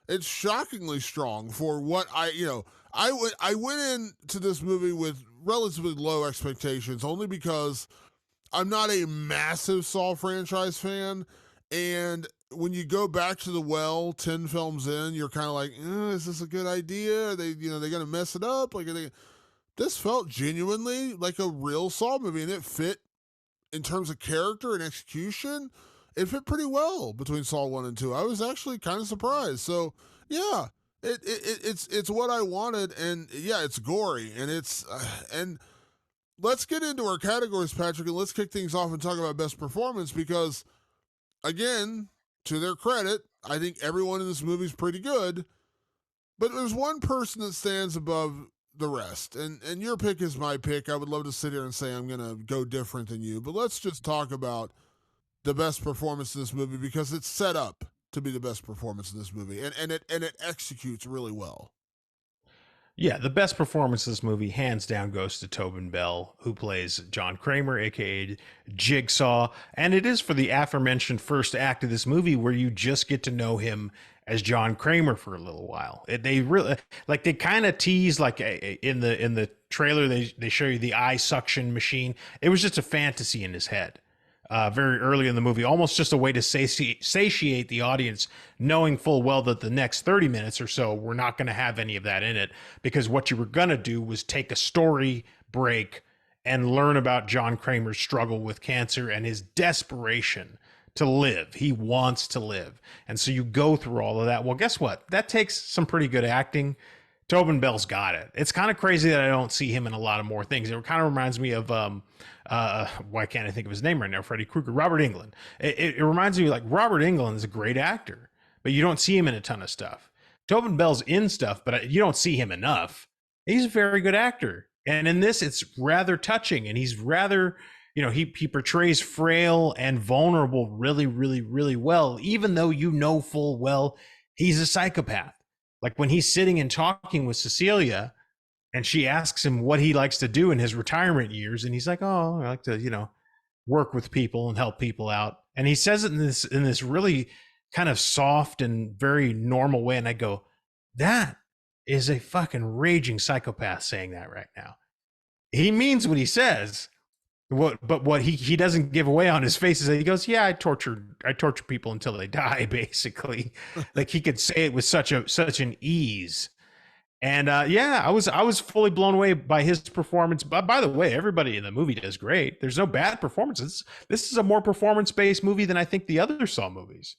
B: it's shockingly strong for what I went into this movie with relatively low expectations, only because I'm not a massive Saw franchise fan, and when you go back to the well 10 films in, you're kind of like, is this a good idea? Are they going to mess it up? This felt genuinely like a real Saw movie, and it fit in terms of character and execution. It fit pretty well between Saw 1 and 2. I was actually kind of surprised. So yeah, it's what I wanted, and yeah, it's gory, and and let's get into our categories, Patrick, and let's kick things off and talk about best performance, because again, to their credit, I think everyone in this movie is pretty good, but there's one person that stands above the rest, and your pick is my pick. I would love to sit here and say I'm going to go different than you, but let's just talk about the best performance in this movie, because it's set up to be the best performance in this movie, and it executes really well.
A: Yeah, the best performance of this movie, hands down, goes to Tobin Bell, who plays John Kramer, aka Jigsaw. And it is for the aforementioned first act of this movie where you just get to know him as John Kramer for a little while. They really, they kind of tease, in the trailer, they show you the eye suction machine. It was just a fantasy in his head. Very early in the movie, almost just a way to satiate the audience, knowing full well that the next 30 minutes or so, we're not going to have any of that in it, because what you were going to do was take a story break and learn about John Kramer's struggle with cancer and his desperation to live. He wants to live. And so you go through all of that. Well, guess what? That takes some pretty good acting Tobin Bell's got it. It's kind of crazy that I don't see him in a lot of more things. It kind of reminds me of why can't I think of his name right now? Freddy Krueger, Robert Englund. It reminds me like Robert Englund is a great actor, but you don't see him in a ton of stuff. Tobin Bell's in stuff, but you don't see him enough. He's a very good actor, and in this, it's rather touching, and he's rather, he portrays frail and vulnerable really, really, really well, even though full well he's a psychopath. Like when he's sitting and talking with Cecilia and she asks him what he likes to do in his retirement years. And he's like, oh, I like to, work with people and help people out. And he says it in this really kind of soft and very normal way. And I go, that is a fucking raging psychopath saying that right now. He means what he says. What he doesn't give away on his face is that he goes, yeah, I torture people until they die, basically. Like he could say it with such an ease. And I was fully blown away by his performance. But by the way, everybody in the movie does great. There's no bad performances. This is a more performance-based movie than I think the other Saw movies.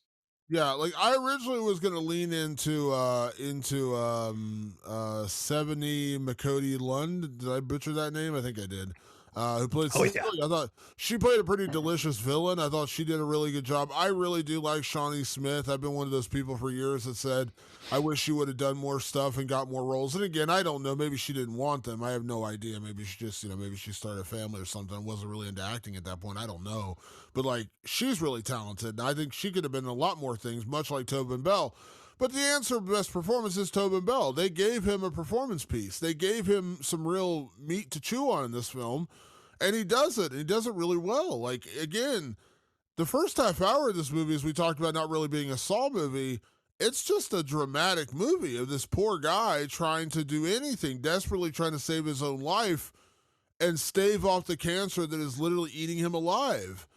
B: Yeah, like I originally was going to lean into 70 McCody Lund. Did I butcher that name? I think I did. Who played Cecilia. I thought she played a pretty delicious villain. I thought she did a really good job. I really do like Shawnee Smith. I've been one of those people for years that said, I wish she would have done more stuff and got more roles. And again, I don't know. Maybe she didn't want them. I have no idea. Maybe she just, maybe she started a family or something. Wasn't really into acting at that point. I don't know. But like, she's really talented. And I think she could have been in a lot more things, much like Tobin Bell. But the answer of best performance is Tobin Bell. They gave him a performance piece. They gave him some real meat to chew on in this film, and he does it. And he does it really well. Like, again, the first half hour of this movie, as we talked about not really being a Saw movie, it's just a dramatic movie of this poor guy trying to do anything, desperately trying to save his own life and stave off the cancer that is literally eating him alive.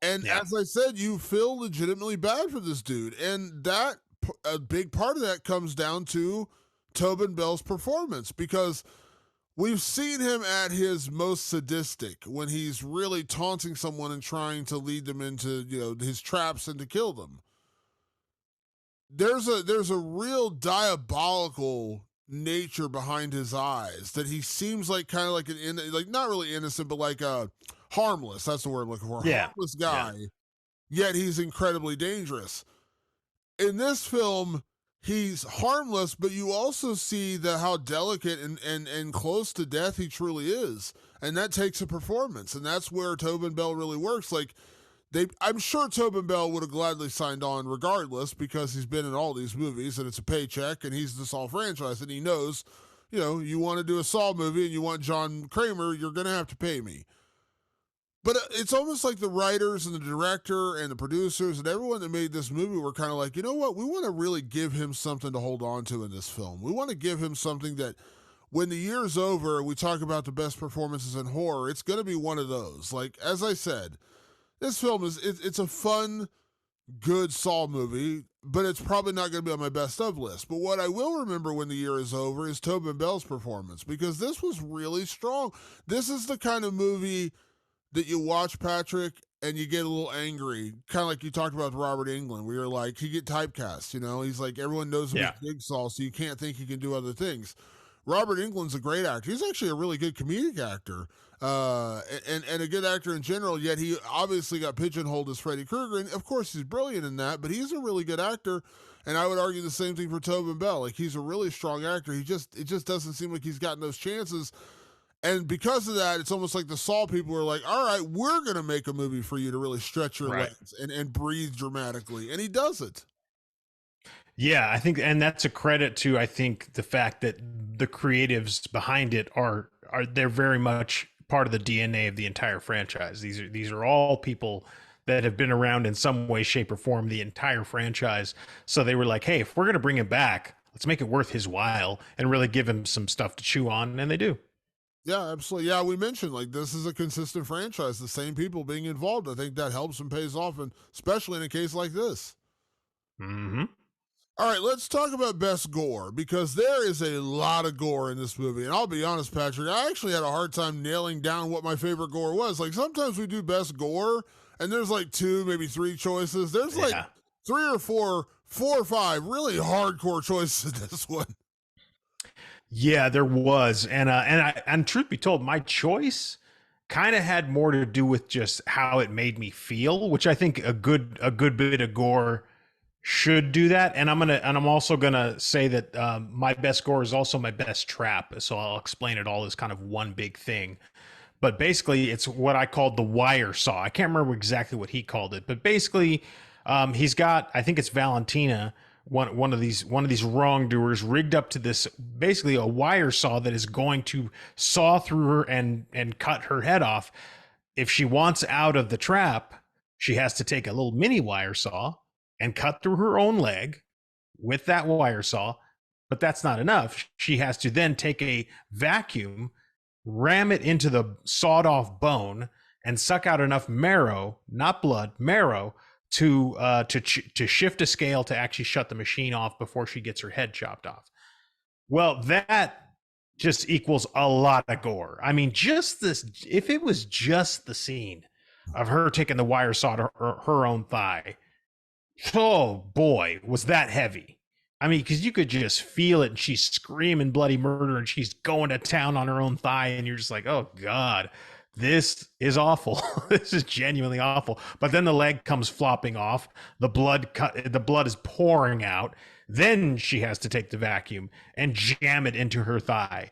B: And as I said, you feel legitimately bad for this dude. And that a big part of that comes down to Tobin Bell's performance, because we've seen him at his most sadistic when he's really taunting someone and trying to lead them into, his traps and to kill them. There's a real diabolical nature behind his eyes that he seems like kind of like not really innocent, but like harmless. That's the word I'm looking for.
A: Yeah.
B: Harmless guy. Yeah. Yet he's incredibly dangerous. In this film, he's harmless, but you also see how delicate and close to death he truly is. And that takes a performance. And that's where Tobin Bell really works. Like, I'm sure Tobin Bell would have gladly signed on regardless, because he's been in all these movies and it's a paycheck and he's the Saw franchise. And he knows, you want to do a Saw movie and you want John Kramer, you're going to have to pay me. But it's almost like the writers and the director and the producers and everyone that made this movie were kind of like, you know what? We want to really give him something to hold on to in this film. We want to give him something that when the year's over, we talk about the best performances in horror, it's going to be one of those. Like, as I said, this film it's a fun, good Saw movie, but it's probably not going to be on my best of list. But what I will remember when the year is over is Tobin Bell's performance, because this was really strong. This is the kind of movie that you watch, Patrick, and you get a little angry, kind of like you talked about with Robert Englund, where you're like, he get typecast, He's like, everyone knows him as Jigsaw, so you can't think he can do other things. Robert Englund's a great actor. He's actually a really good comedic actor, and a good actor in general, yet he obviously got pigeonholed as Freddy Krueger, and of course he's brilliant in that, but he's a really good actor, and I would argue the same thing for Tobin Bell. Like, he's a really strong actor. It just doesn't seem like he's gotten those chances. And because of that, it's almost like the Saw people are like, all right, we're going to make a movie for you to really stretch your legs and breathe dramatically. And he does it.
A: Yeah, I think, and that's a credit to, I think, the fact that the creatives behind it they're very much part of the DNA of the entire franchise. These are all people that have been around in some way, shape, or form the entire franchise. So they were like, hey, if we're going to bring him back, let's make it worth his while and really give him some stuff to chew on. And they do.
B: Yeah, absolutely. Yeah, we mentioned, like, this is a consistent franchise, the same people being involved. I think that helps and pays off, and especially in a case like this.
A: Mm-hmm.
B: All right, let's talk about best gore, because there is a lot of gore in this movie. And I'll be honest, Patrick, I actually had a hard time nailing down what my favorite gore was. Like, sometimes we do best gore, and there's like 2, maybe 3 choices. There's like 3 or 4 or 5 really hardcore choices in this one.
A: Yeah, there was, and truth be told, my choice kind of had more to do with just how it made me feel, which I think a good bit of gore should do that. And I'm also gonna say that my best gore is also my best trap, so I'll explain it all as kind of one big thing. But basically, it's what I called the wire saw. I can't remember exactly what he called it, but basically, he's got, I think it's Valentina, one of these wrongdoers, rigged up to this, basically a wire saw that is going to saw through her and cut her head off. If she wants out of the trap, she has to take a little mini wire saw and cut through her own leg with that wire saw. But that's not enough. She has to then take a vacuum, ram it into the sawed off bone, and suck out enough marrow, not blood, marrow, to shift a scale to actually shut the machine off before she gets her head chopped off. Well, that just equals a lot of gore. I mean, just this, if it was just the scene of her taking the wire saw to her own thigh, oh boy, was that heavy. I mean, because you could just feel it, and she's screaming bloody murder, and she's going to town on her own thigh, and you're just like, oh God, this is awful. This is genuinely awful. But then the leg comes flopping off, the blood is pouring out. Then she has to take the vacuum and jam it into her thigh.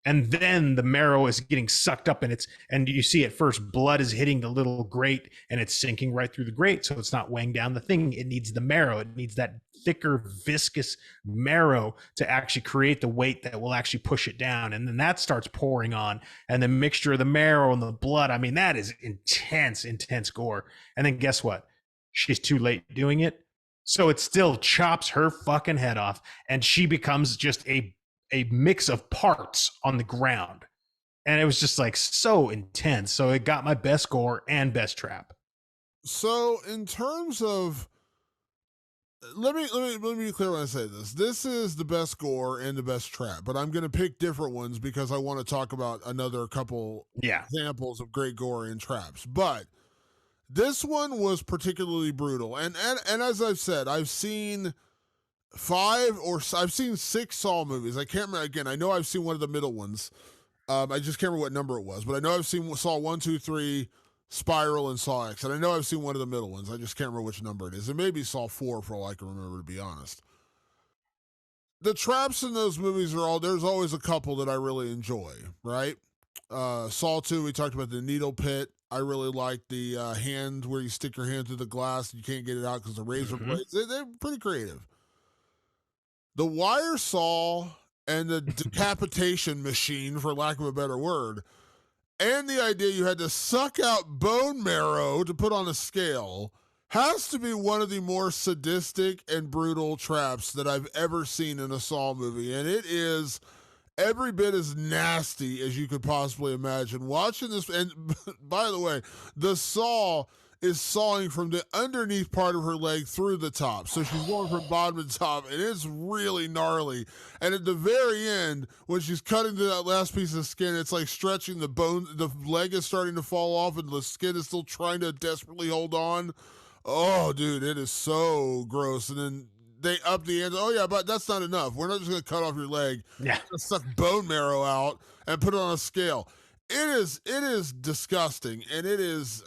A: And then the marrow is getting sucked up, and you see at first blood is hitting the little grate, and it's sinking right through the grate, so it's not weighing down the thing. It needs the marrow. It needs that thicker, viscous marrow to actually create the weight that will actually push it down. And then that starts pouring on, and the mixture of the marrow and the blood, I mean, that is intense, intense gore. And then guess what? She's too late doing it. So it still chops her fucking head off, and she becomes just a mix of parts on the ground. And it was just like so intense. So it got my best gore and best trap.
B: So in terms of, let me be clear when I say this. This is the best gore and the best trap, but I'm going to pick different ones because I want to talk about another couple examples of great gore and traps. But this one was particularly brutal. And as I've said, I've seen I've seen 6 Saw movies. I can't remember. Again, I know I've seen one of the middle ones. I just can't remember what number it was, but I know I've seen Saw 1, 2, 3, Spiral, and Saw X. And I know I've seen one of the middle ones. I just can't remember which number it is. It may be Saw 4 for all I can remember, to be honest. The traps in those movies there's always a couple that I really enjoy, right? Saw 2, we talked about the needle pit. I really like the hand where you stick your hand through the glass and you can't get it out because the razor blades. They're pretty creative. The wire saw and the decapitation machine, for lack of a better word, and the idea you had to suck out bone marrow to put on a scale has to be one of the more sadistic and brutal traps that I've ever seen in a Saw movie. And it is every bit as nasty as you could possibly imagine. Watching this, and by the way, the saw is sawing from the underneath part of her leg through the top. So she's going from bottom to top, and it's really gnarly. And at the very end, when she's cutting through that last piece of skin, it's like stretching the bone. The leg is starting to fall off, and the skin is still trying to desperately hold on. Oh, dude, it is so gross. And then they up the end. Oh, yeah, but that's not enough. We're not just going to cut off your leg.
A: Yeah.
B: Let's suck bone marrow out and put it on a scale. It is disgusting, and it is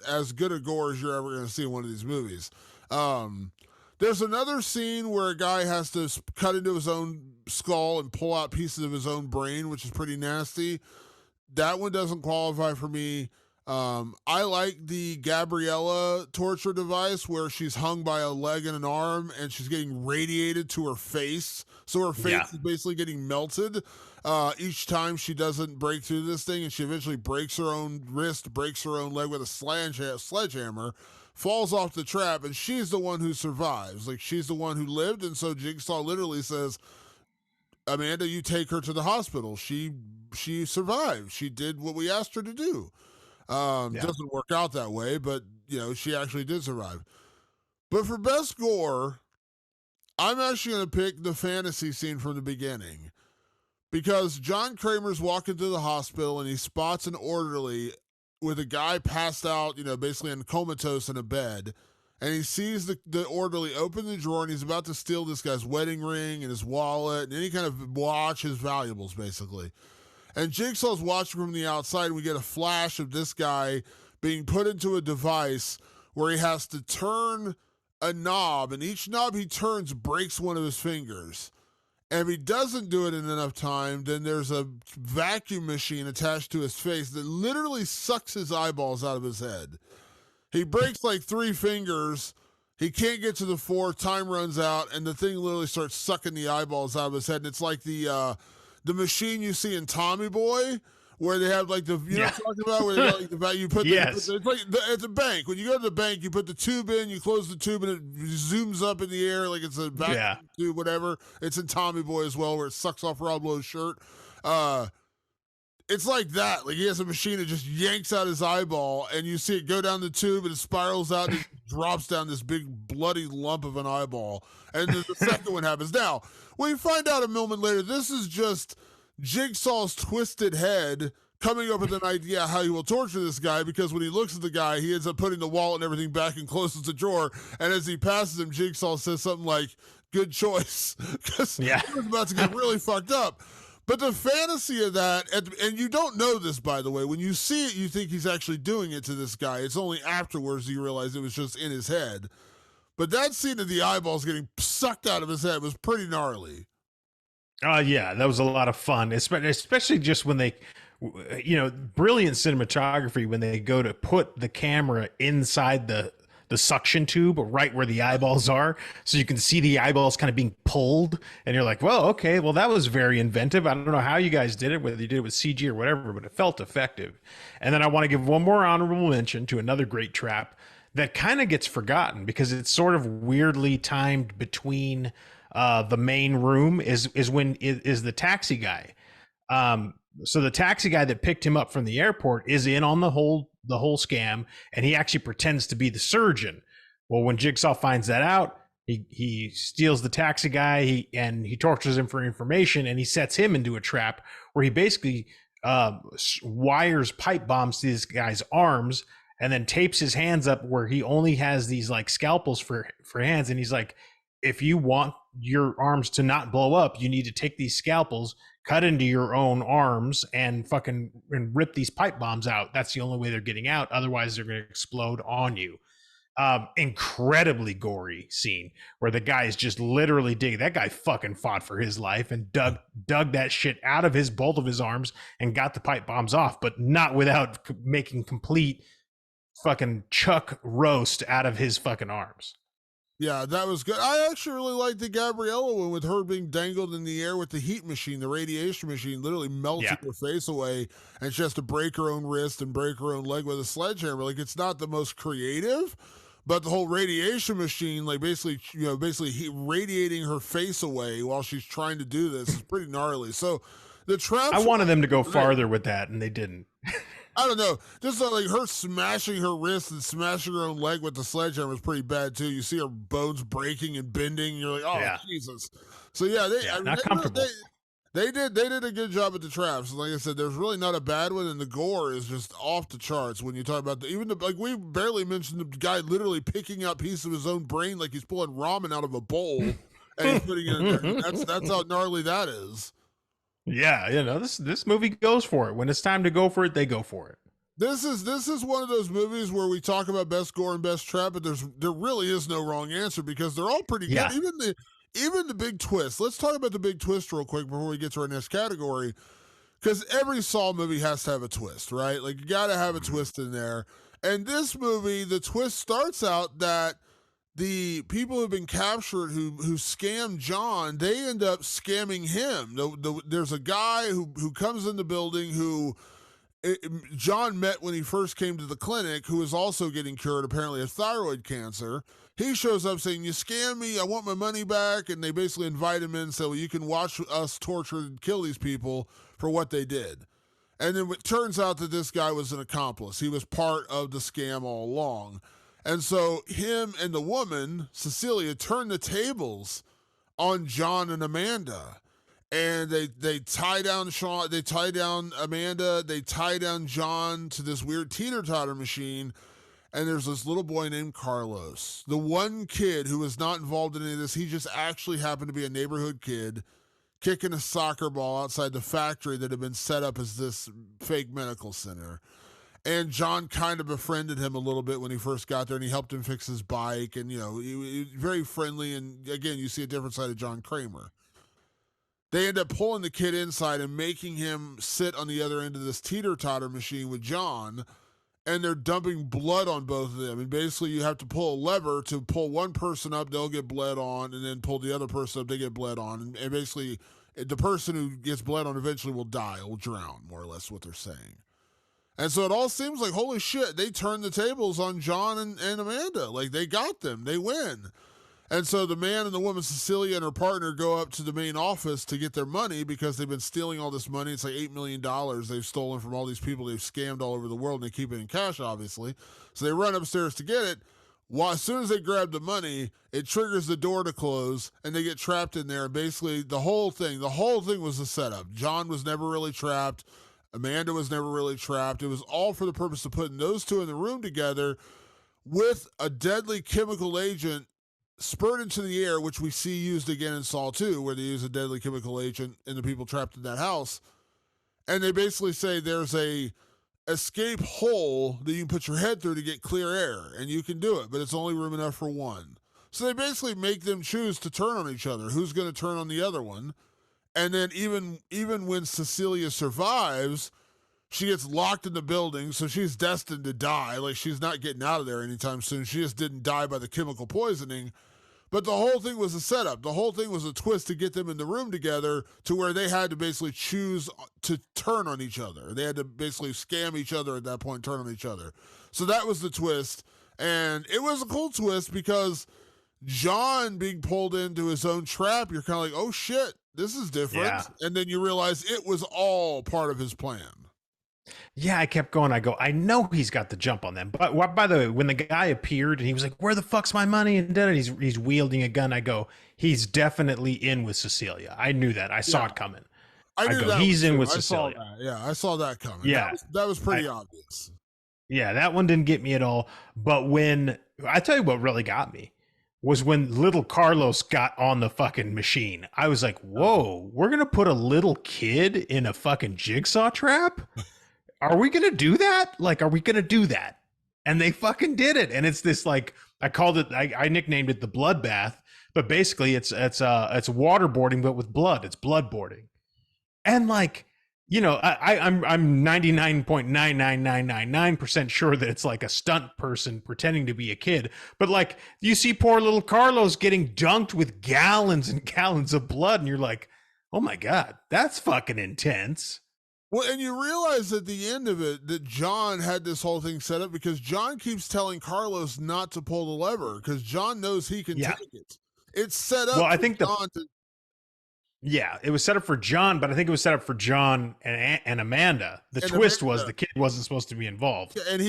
B: as good a gore as you're ever going to see in one of these movies. There's another scene where a guy has to cut into his own skull and pull out pieces of his own brain, which is pretty nasty. That one doesn't qualify for me. I like the Gabriella torture device where she's hung by a leg and an arm and she's getting radiated to her face. So her face is basically getting melted each time she doesn't break through this thing, and she eventually breaks her own wrist, breaks her own leg with a sledgehammer, falls off the trap, and she's the one who survives. Like, she's the one who lived, and so Jigsaw literally says, Amanda, you take her to the hospital. She survived. She did what we asked her to do. Doesn't work out that way, but she actually did survive. But for best gore, I'm actually going to pick the fantasy scene from the beginning, because John Kramer's walking through the hospital and he spots an orderly with a guy passed out, basically in comatose in a bed, and he sees the orderly open the drawer, and he's about to steal this guy's wedding ring and his wallet and any kind of watch, his valuables, basically. And Jigsaw's watching from the outside, and we get a flash of this guy being put into a device where he has to turn a knob, and each knob he turns breaks one of his fingers. And if he doesn't do it in enough time, then there's a vacuum machine attached to his face that literally sucks his eyeballs out of his head. He breaks like 3 fingers. He can't get to the 4th. Time runs out, and the thing literally starts sucking the eyeballs out of his head. And it's like the machine you see in Tommy Boy, where they have like the, you know what I'm talking about? Where they got like you put the,
A: Yes.
B: it's like it's a bank. When you go to the bank, you put the tube in, you close the tube, and it zooms up in the air like it's a vacuum tube, whatever. It's in Tommy Boy as well, where it sucks off Rob Lowe's shirt. It's like that. Like he has a machine that just yanks out his eyeball, and you see it go down the tube, and it spirals out, and it drops down this big bloody lump of an eyeball. And then the second one happens. Now, we find out a moment later, this is just Jigsaw's twisted head coming up with an idea how he will torture this guy, because when he looks at the guy, he ends up putting the wallet and everything back and closes the drawer. And as he passes him, Jigsaw says something like, "Good choice," because he was about to get really fucked up. But the fantasy of that, and you don't know this, by the way, when you see it, you think he's actually doing it to this guy. It's only afterwards you realize it was just in his head. But that scene of the eyeballs getting sucked out of his head was pretty gnarly.
A: Yeah, that was a lot of fun, especially just when they, brilliant cinematography when they go to put the camera inside the suction tube right where the eyeballs are, so you can see the eyeballs kind of being pulled, and you're like, well, okay, well, that was very inventive. I don't know how you guys did it, whether you did it with CG or whatever, but it felt effective. And then I want to give one more honorable mention to another great trap that kind of gets forgotten because it's sort of weirdly timed between the main room is the taxi guy. So the taxi guy that picked him up from the airport is in on the whole scam, and he actually pretends to be the surgeon. Well, when Jigsaw finds that out, he steals the taxi guy, he tortures him for information, and he sets him into a trap where he basically wires pipe bombs to this guy's arms and then tapes his hands up where he only has these like scalpels for hands, and he's like, if you want your arms to not blow up, you need to take these scalpels, cut into your own arms, and rip these pipe bombs out. That's the only way they're getting out. Otherwise, they're going to explode on you. Incredibly gory scene where the guy is just literally digging. That guy fucking fought for his life and dug that shit out of both of his arms and got the pipe bombs off, but not without making complete fucking chuck roast out of his fucking arms.
B: Yeah, that was good. I actually really liked the Gabriella one with her being dangled in the air with the heat machine, the radiation machine, literally melting her face away, and she has to break her own wrist and break her own leg with a sledgehammer. Like, it's not the most creative, but the whole radiation machine, like basically radiating her face away while she's trying to do this is pretty gnarly. So the traps.
A: I wanted them to go farther with that, and they didn't.
B: I don't know. Just like her smashing her wrist and smashing her own leg with the sledgehammer is pretty bad too. You see her bones breaking and bending. And you're like, oh Jesus. So
A: not comfortable.
B: They did a good job at the traps. Like I said, there's really not a bad one, and the gore is just off the charts when you talk about we barely mentioned the guy literally picking out pieces of his own brain like he's pulling ramen out of a bowl and he's putting it in there. That's how gnarly that is.
A: Yeah, this movie goes for it. When it's time to go for it, they go for it.
B: This is one of those movies where we talk about best gore and best trap, but there really is no wrong answer because they're all pretty good. Even the big twist. Let's talk about the big twist real quick before we get to our next category, because every Saw movie has to have a twist, right? Like, you got to have a twist in there. And this movie, the twist starts out that the people who've been captured who scammed John, they end up scamming him. There's a guy who comes in the building who John met when he first came to the clinic, who is also getting cured, apparently, of thyroid cancer. He shows up saying, you scammed me, I want my money back. And they basically invite him in and say, well, you can watch us torture and kill these people for what they did. And then it turns out that this guy was an accomplice. He was part of the scam all along. And so him and the woman, Cecilia, turn the tables on John and Amanda. And they tie down Sean, they tie down Amanda, they tie down John to this weird teeter-totter machine. and there's this little boy named Carlos. The one kid who was not involved in any of this, he just actually happened to be a neighborhood kid kicking a soccer ball outside the factory that had been set up as this fake medical center. And John kind of befriended him a little bit when he first got there, and he helped him fix his bike. And, he was very friendly. And again, you see a different side of John Kramer. They end up pulling the kid inside and making him sit on the other end of this teeter-totter machine with John, and they're dumping blood on both of them. And basically, you have to pull a lever to pull one person up, they'll get bled on, and then pull the other person up, they get bled on. And basically, the person who gets bled on eventually will die, will drown, more or less what they're saying. And so it all seems like, holy shit, they turned the tables on John and Amanda. Like, they got them. They win. And so the man and the woman, Cecilia, and her partner go up to the main office to get their money because they've been stealing all this money. It's like $8 million they've stolen from all these people they've scammed all over the world, and they keep it in cash, obviously. So they run upstairs to get it. Well, as soon as they grab the money, it triggers the door to close, and they get trapped in there. And basically, the whole thing was a setup. John was never really trapped. Amanda was never really trapped. It was all for the purpose of putting those two in the room together with a deadly chemical agent spurred into the air, which we see used again in Saw 2, where they use a deadly chemical agent in the people trapped in that house. And they basically say there's a escape hole that you can put your head through to get clear air, and you can do it, but it's only room enough for one. So they basically make them choose to turn on each other. Who's going to turn on the other one? And then even when Cecilia survives, she gets locked in the building, so she's destined to die. Like, she's not getting out of there anytime soon. She just didn't die by the chemical poisoning. But the whole thing was a setup. The whole thing was a twist to get them in the room together to where they had to basically choose to turn on each other. They had to basically scam each other at that point, turn on each other. So that was the twist. And it was a cool twist because John being pulled into his own trap, you're kind of like, oh shit, this is different.
A: Yeah.
B: And then you realize it was all part of his plan.
A: Yeah, I kept going. I go, I know he's got the jump on them. But by the way, when the guy appeared and he was like, where the fuck's my money? And then he's wielding a gun. I go, he's definitely in with Cecilia. I knew that. I saw it coming.
B: I
A: go, he's in with Cecilia.
B: I saw that coming.
A: Yeah.
B: That was pretty obvious.
A: Yeah, that one didn't get me at all. But when, I tell you what really got me was when little Carlos got on the fucking machine. I was like, whoa, we're going to put a little kid in a fucking jigsaw trap? Are we going to do that? Like, are we going to do that? And they fucking did it. And it's this, like, I called it, I nicknamed it the bloodbath, but basically it's waterboarding, but with blood. It's bloodboarding. And like, I'm 99.99999% sure that it's like a stunt person pretending to be a kid. But like, you see poor little Carlos getting dunked with gallons and gallons of blood, and you're like, oh my God, that's fucking intense.
B: Well, and you realize at the end of it that John had this whole thing set up because John keeps telling Carlos not to pull the lever because John knows he can take it. It's set up.
A: Well, I think
B: John
A: it was set up for John, but I think it was set up for John and Amanda. The twist was the kid wasn't supposed to be involved.
B: And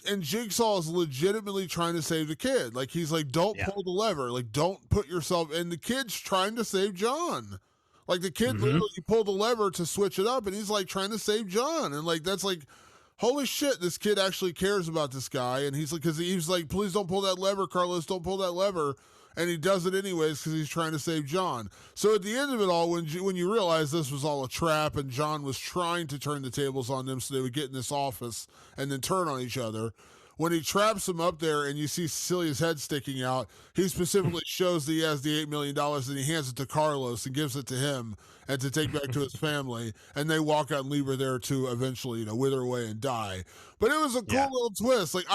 B: and Jigsaw is legitimately trying to save the kid. Like, he's like, don't pull the lever. Like, don't put yourself. And the kid's trying to save John. Like, the kid literally pulled the lever to switch it up, and he's like trying to save John. And like, that's like, holy shit, this kid actually cares about this guy. And he's like, because he was like, please don't pull that lever, Carlos, don't pull that lever. And he does it anyways because he's trying to save John. So at the end of it all, when you realize this was all a trap and John was trying to turn the tables on them so they would get in this office and then turn on each other, when he traps him up there and you see Cecilia's head sticking out, he specifically shows that he has the $8 million and he hands it to Carlos and gives it to him and to take back to his family. And they walk out and leave her there to eventually, wither away and die. But it was a cool little twist. Like,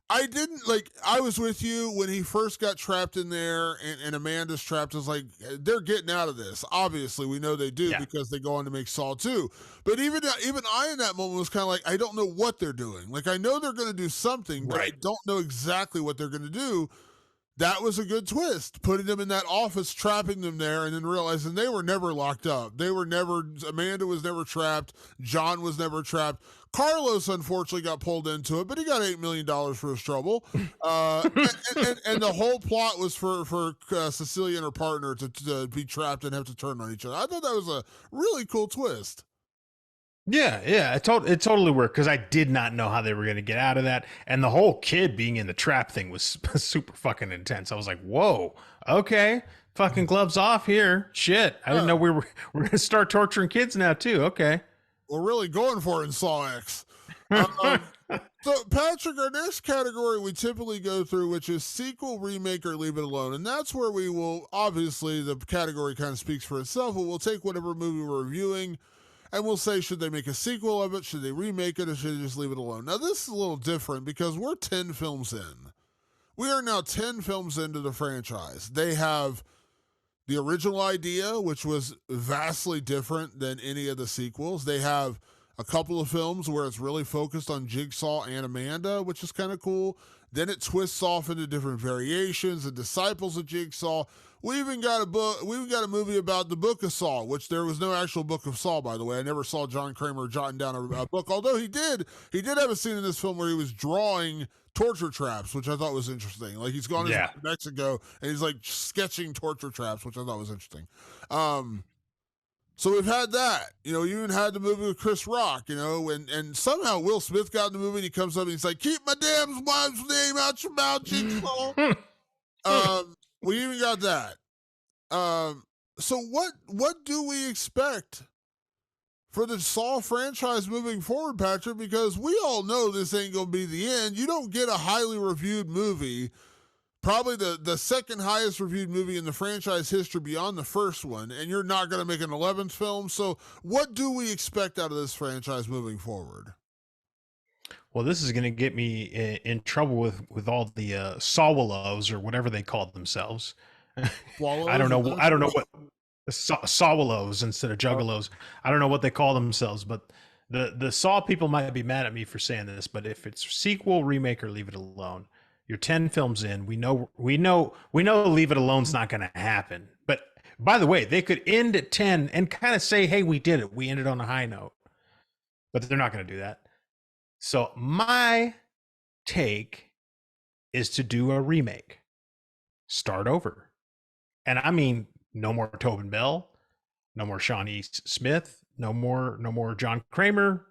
B: I didn't, like, I was with you when he first got trapped in there and Amanda's trapped. I was like, they're getting out of this. Obviously, we know they do because they go on to make Saw 2. But even I in that moment was kind of like, I don't know what they're doing. Like, I know they're going to do something, but I don't know exactly what they're going to do. That was a good twist, putting them in that office, trapping them there, and then realizing they were never locked up. Amanda was never trapped. John was never trapped. Carlos, unfortunately, got pulled into it, but he got $8 million for his trouble. And the whole plot was for Cecilia and her partner to be trapped and have to turn on each other. I thought that was a really cool twist.
A: Yeah, it totally worked because I did not know how they were going to get out of that, and the whole kid being in the trap thing was super fucking intense. I was like, "Whoa, okay, fucking gloves off here." Shit, I didn't know we're going to start torturing kids now too. Okay.
B: We're really going for it in Saw X. So, Patrick, our next category we typically go through, which is sequel, remake, or leave it alone. And that's where we will, obviously, the category kind of speaks for itself, but we'll take whatever movie we're reviewing and we'll say, should they make a sequel of it? Should they remake it? Or should they just leave it alone? Now, this is a little different because we're 10 films in. We are now 10 films into the franchise. They have the original idea, which was vastly different than any of the sequels. They have a couple of films where it's really focused on Jigsaw and Amanda, which is kind of cool. Then it twists off into different variations and disciples of Jigsaw. We even got a movie about the Book of Saw, which there was no actual Book of Saw, by the way. I never saw John Kramer jotting down a book, although he did have a scene in this film where he was drawing torture traps, which I thought was interesting. Like he's gone to Mexico and he's like sketching torture traps, which I thought was interesting. So we've had that. You even had the movie with Chris Rock, and somehow Will Smith got in the movie and he comes up and he's like, keep my damn wife's name out your mouth, Jigsaw. We even got that. So what do we expect for the Saw franchise moving forward, Patrick? Because we all know this ain't going to be the end. You don't get a highly reviewed movie, probably the second highest reviewed movie in the franchise history beyond the first one, and you're not going to make an 11th film. So what do we expect out of this franchise moving forward?
A: Well, this is going to get me in trouble with all the Sawwallows or whatever they call themselves. I don't know what Sawwallows instead of Juggalos. I don't know what they call themselves, but the Saw people might be mad at me for saying this, but if it's sequel, remake, or leave it alone, you're 10 films in. We know leave it alone's not going to happen. But by the way, they could end at 10 and kind of say, "Hey, we did it. We ended on a high note." But they're not going to do that. So my take is to do a remake. Start over. And I mean, no more Tobin Bell, no more Shawnee Smith, no more John Kramer,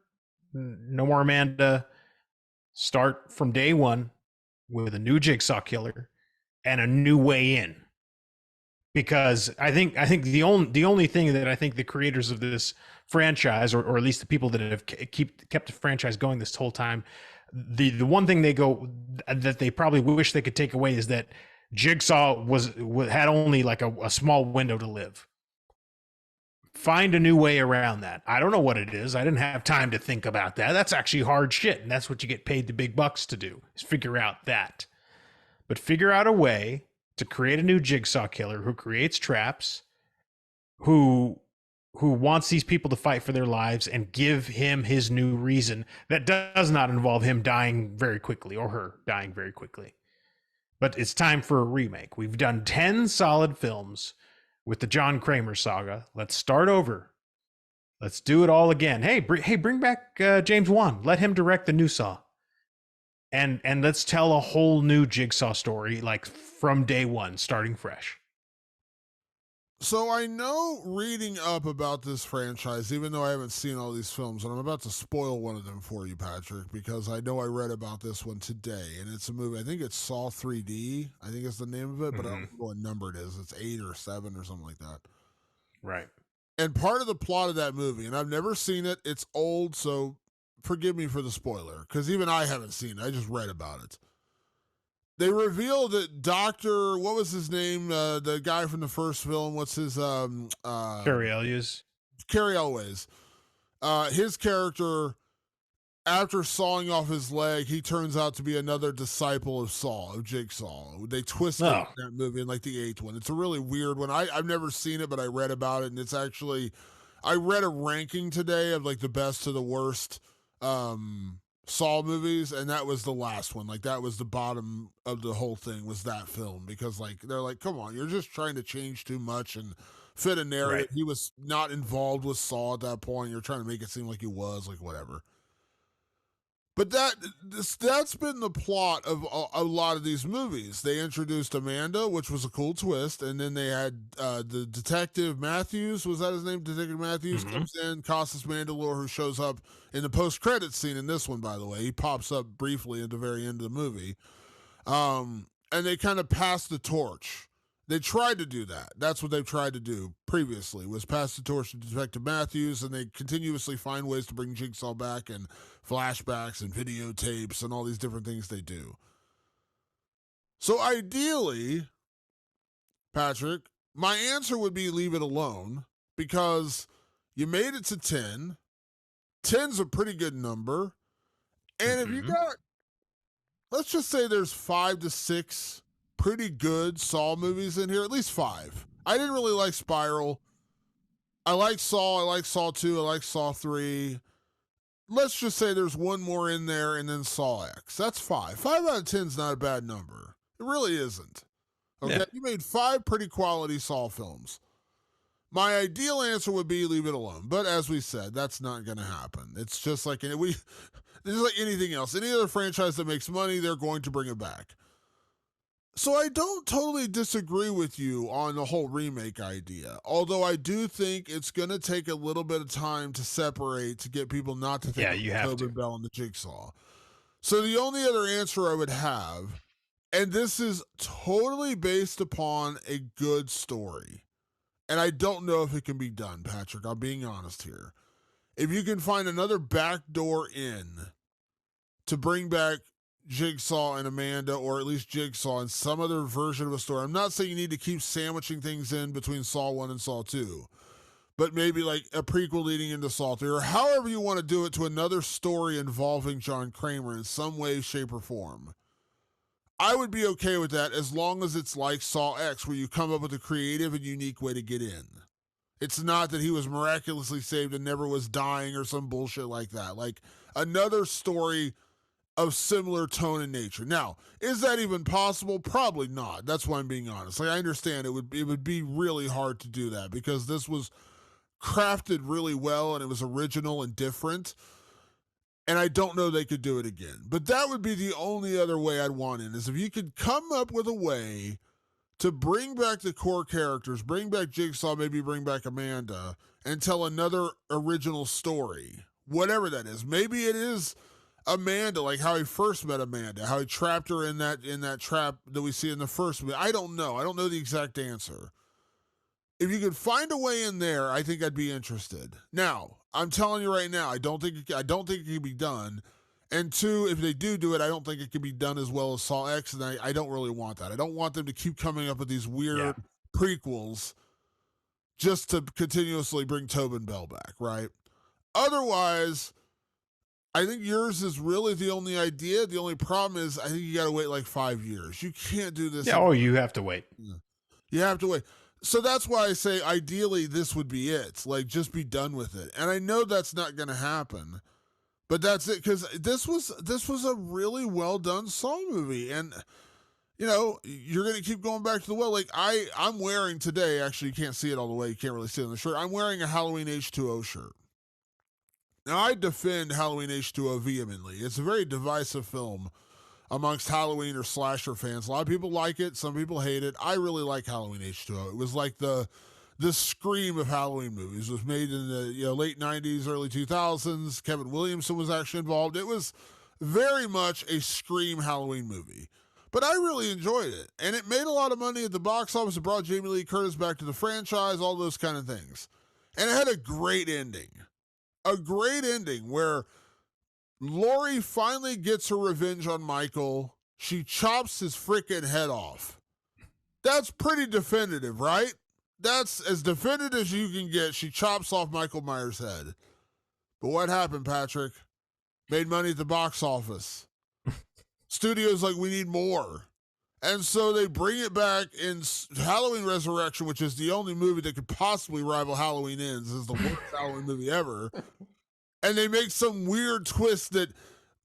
A: no more Amanda. Start from day one with a new Jigsaw killer and a new way in. Because I think the only thing that I think the creators of this franchise, or at least the people that have kept the franchise going this whole time, the one thing that they probably wish they could take away is that Jigsaw had only like a small window to live. Find a new way around that. I don't know what it is. I didn't have time to think about that. That's actually hard shit, and that's what you get paid the big bucks to do, is figure out that. But figure out a way to create a new Jigsaw killer who creates traps, who wants these people to fight for their lives, and give him his new reason that does not involve him dying very quickly or her dying very quickly. But it's time for a remake. We've done 10 solid films with the John Kramer saga. Let's start over. Let's do it all again. Hey, bring back James Wan. Let him direct the new Saw. And let's tell a whole new Jigsaw story, like from day one, starting fresh.
B: So I know, reading up about this franchise, even though I haven't seen all these films, and I'm about to spoil one of them for you, Patrick, because I know I read about this one today, and it's a movie. I think it's Saw 3D. I think it's the name of it, but I don't know what number it is. It's 8 or 7 or something like that.
A: Right.
B: And part of the plot of that movie, and I've never seen it, it's old, so forgive me for the spoiler, because even I haven't seen it. I just read about it. They revealed that what was his name? The guy from the first film. What's his?
A: Cary Elwes.
B: Cary Elwes. His character, after sawing off his leg, he turns out to be another disciple of Jigsaw. They twisted that movie in like the 8th one. It's a really weird one. I've never seen it, but I read about it, and it's actually, I read a ranking today of like the best to the worst Saw movies, and that was the last one. Like, that was the bottom of the whole thing, was that film, because like they're like, come on, you're just trying to change too much and fit a narrative. Right. He was not involved with Saw at that point. You're trying to make it seem like he was, like, whatever. But that's been the plot of a lot of these movies. They introduced Amanda, which was a cool twist, and then they had the Detective Matthews. Was that his name? Detective Matthews comes in, Costas Mandylor, who shows up in the post-credits scene in this one, by the way. He pops up briefly at the very end of the movie. And they kind of pass the torch. They tried to do that. That's what they've tried to do previously, was pass the torch to Detective Matthews, and they continuously find ways to bring Jigsaw back and flashbacks and videotapes and all these different things they do. So ideally, Patrick, my answer would be leave it alone, because you made it to 10. 10's a pretty good number. And if you got, let's just say there's 5 to 6 pretty good Saw movies in here, at least 5. I didn't really like Spiral. I like Saw. I like Saw 2. I like Saw 3. Let's just say there's one more in there and then Saw X. That's 5. 5 out of 10 is not a bad number. It really isn't. Okay, You made 5 pretty quality Saw films. My ideal answer would be leave it alone. But as we said, that's not going to happen. It's just like this is like anything else. Any other franchise that makes money, they're going to bring it back. So I don't totally disagree with you on the whole remake idea, although I do think it's going to take a little bit of time to separate to get people not to think of Tobin Bell and the Jigsaw. So the only other answer I would have, and this is totally based upon a good story, and I don't know if it can be done, Patrick, I'm being honest here. If you can find another backdoor in to bring back Jigsaw and Amanda, or at least Jigsaw in some other version of a story. I'm not saying you need to keep sandwiching things in between Saw 1 and Saw 2, but maybe like a prequel leading into Saw 3, or however you want to do it, to another story involving John Kramer in some way, shape, or form. I would be okay with that as long as it's like Saw X, where you come up with a creative and unique way to get in. It's not that he was miraculously saved and never was dying or some bullshit like that. Like another story of similar tone and nature. Now, is that even possible? Probably not. That's why I'm being honest. Like, I understand it would be really hard to do that, because this was crafted really well and it was original and different. And I don't know they could do it again. But that would be the only other way I'd want in, is if you could come up with a way to bring back the core characters, bring back Jigsaw, maybe bring back Amanda, and tell another original story. Whatever that is. Maybe it is Amanda, like how he first met Amanda, how he trapped her in that trap that we see in the first movie. I don't know. I don't know the exact answer. If you could find a way in there, I think I'd be interested. Now, I'm telling you right now, I don't think it can be done. And 2, if they do it, I don't think it can be done as well as Saw X, and I don't really want that. I don't want them to keep coming up with these weird prequels just to continuously bring Tobin Bell back, right? Otherwise, I think yours is really the only idea. The only problem is I think you got to wait like 5 years. You can't do this.
A: Yeah, you have to wait.
B: You have to wait. So that's why I say ideally this would be it. Like, just be done with it. And I know that's not going to happen, but that's it, because this was a really well done Saw movie, and you're going to keep going back to the well. Like I'm wearing today. Actually, you can't see it all the way. You can't really see it on the shirt. I'm wearing a Halloween H2O shirt. Now, I defend Halloween H2O vehemently. It's a very divisive film amongst Halloween or slasher fans. A lot of people like it. Some people hate it. I really like Halloween H2O. It was like the Scream of Halloween movies. It was made in the late 90s, early 2000s. Kevin Williamson was actually involved. It was very much a Scream Halloween movie. But I really enjoyed it. And it made a lot of money at the box office. It brought Jamie Lee Curtis back to the franchise, all those kind of things. And it had a great ending. A great ending where Laurie finally gets her revenge on Michael. She chops his freaking head off. That's pretty definitive, right? That's as definitive as you can get. She chops off Michael Myers' head. But what happened, Patrick? Made money at the box office. Studio's like, we need more. And so they bring it back in Halloween Resurrection, which is the only movie that could possibly rival Halloween Ends. This is the worst Halloween movie ever. And they make some weird twist that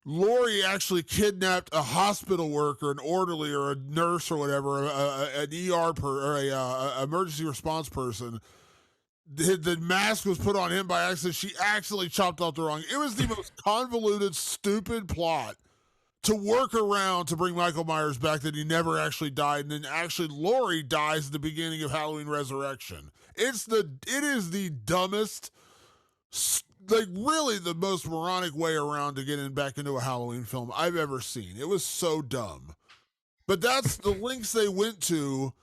B: Laurie actually kidnapped a hospital worker, an orderly or a nurse or whatever, an ER or a emergency response person, the mask was put on him by accident. She accidentally chopped off the wrong. It was the most convoluted, stupid plot to work around to bring Michael Myers back that he never actually died. And then actually Laurie dies at the beginning of Halloween Resurrection. It is the dumbest, like really the most moronic way around to get back into a Halloween film I've ever seen. It was so dumb. But that's the links they went to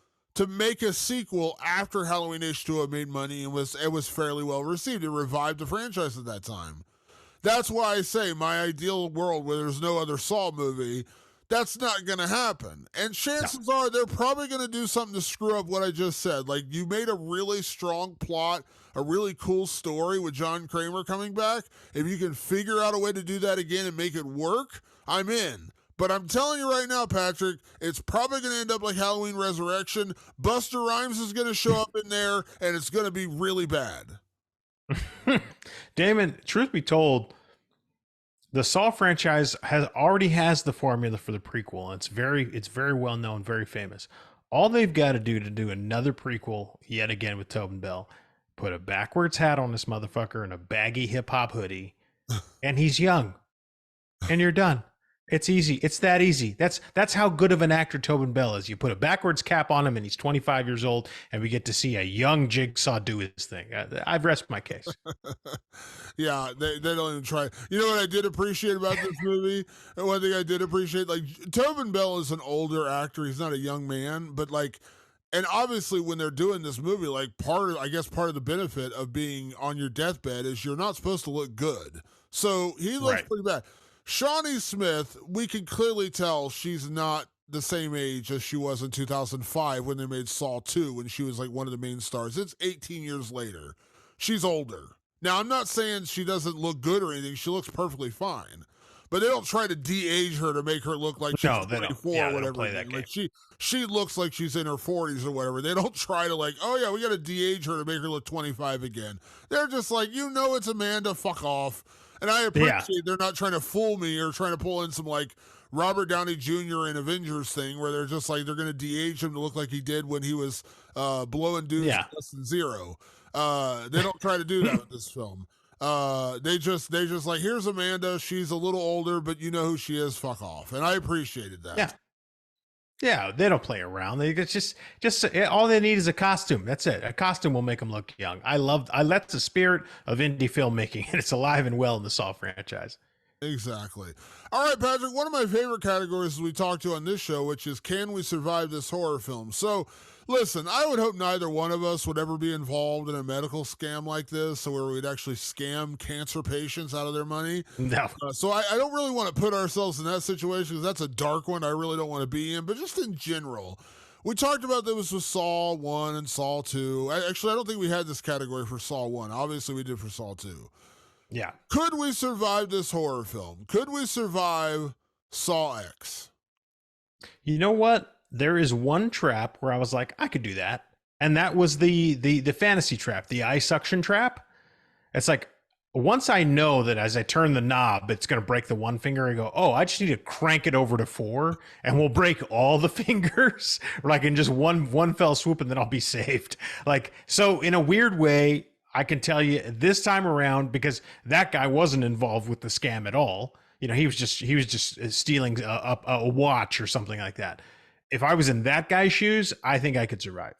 B: make a sequel after Halloween H2O made money and it was fairly well received. It revived the franchise at that time. That's why I say my ideal world where there's no other Saw movie, that's not going to happen. And chances are they're probably going to do something to screw up what I just said. Like, you made a really strong plot, a really cool story with John Kramer coming back. If you can figure out a way to do that again and make it work, I'm in. But I'm telling you right now, Patrick, it's probably going to end up like Halloween Resurrection. Busta Rhymes is going to show up in there, and it's going to be really bad.
A: Damon, truth be told, the Saw franchise already has the formula for the prequel. It's very well known, very famous. All they've got to do another prequel yet again with Tobin Bell, put a backwards hat on this motherfucker and a baggy hip hop hoodie, and he's young, and you're done. It's easy. It's that easy. That's how good of an actor Tobin Bell is. You put a backwards cap on him and he's 25 years old and we get to see a young Jigsaw do his thing. I've rested my case.
B: Yeah, they don't even try. You know what I did appreciate about this movie? One thing I did appreciate, like, Tobin Bell is an older actor. He's not a young man, but like, and obviously when they're doing this movie, like part of the benefit of being on your deathbed is you're not supposed to look good. So he looks pretty bad. Shawnee Smith, we can clearly tell she's not the same age as she was in 2005 when they made Saw 2, when she was like one of the main stars. It's 18 years later. She's older. Now, I'm not saying she doesn't look good or anything. She looks perfectly fine. But they don't try to de-age her to make her look like she's 24 or whatever. Play that game. Like she looks like she's in her 40s or whatever. They don't try to like, oh yeah, we got to de-age her to make her look 25 again. They're just like, it's Amanda, fuck off. And I appreciate they're not trying to fool me or trying to pull in some like Robert Downey Jr. in Avengers thing where they're just like, they're going to de-age him to look like he did when he was blowing dudes less than zero. They don't try to do that with this film. They just like, here's Amanda. She's a little older, but you know who she is. Fuck off. And I appreciated that.
A: Yeah. Yeah, they don't play around. Just all they need is a costume. That's it. A costume will make them look young. That's the spirit of indie filmmaking, and it's alive and well in the Saw franchise.
B: Exactly. All right, Patrick, one of my favorite categories we talked to on this show, which is, can we survive this horror film? So, listen, I would hope neither one of us would ever be involved in a medical scam like this, so where we'd actually scam cancer patients out of their money.
A: No.
B: So I don't really want to put ourselves in that situation because that's a dark one I really don't want to be in. But just in general, we talked about this with Saw 1 and Saw 2. I don't think we had this category for Saw 1. Obviously, we did for Saw 2.
A: Yeah.
B: Could we survive this horror film? Could we survive Saw X?
A: You know what? There is one trap where I was like, I could do that. And that was the fantasy trap, the eye suction trap. It's like, once I know that as I turn the knob, it's going to break the one finger, I go, oh, I just need to crank it over to 4 and we'll break all the fingers like in just one fell swoop and then I'll be saved. Like, so in a weird way, I can tell you this time around, because that guy wasn't involved with the scam at all. He was just stealing a watch or something like that. If I was in that guy's shoes, I think I could survive.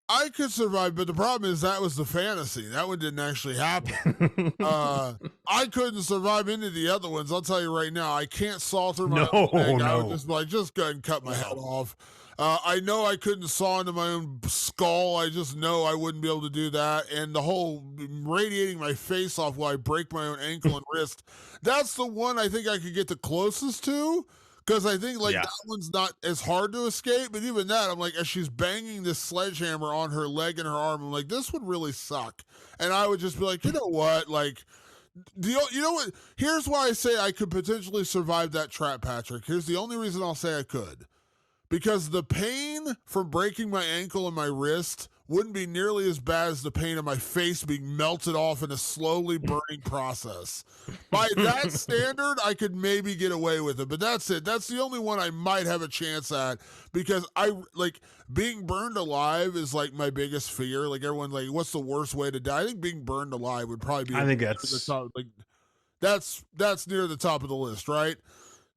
B: I could survive, but the problem is that was the fantasy. That one didn't actually happen. I couldn't survive any of the other ones. I'll tell you right now, I can't saw through my own neck. I would just go ahead and cut my head off. I know I couldn't saw into my own skull. I just know I wouldn't be able to do that. And the whole radiating my face off while I break my own ankle and wrist, that's the one I think I could get the closest to. Because I think that one's not as hard to escape. But even that, I'm like, as she's banging this sledgehammer on her leg and her arm, I'm like, this would really suck. And I would just be like, you know what? Like, you know what? Here's why I say I could potentially survive that trap, Patrick. Here's the only reason I'll say I could. Because the pain from breaking my ankle and my wrist wouldn't be nearly as bad as the pain of my face being melted off in a slowly burning process. By that standard, I could maybe get away with it, but that's it. That's the only one I might have a chance at, because I like being burned alive is like my biggest fear. Like everyone's like, what's the worst way to die? I think being burned alive would probably be.
A: I think
B: the
A: that's
B: top, like that's near the top of the list, right?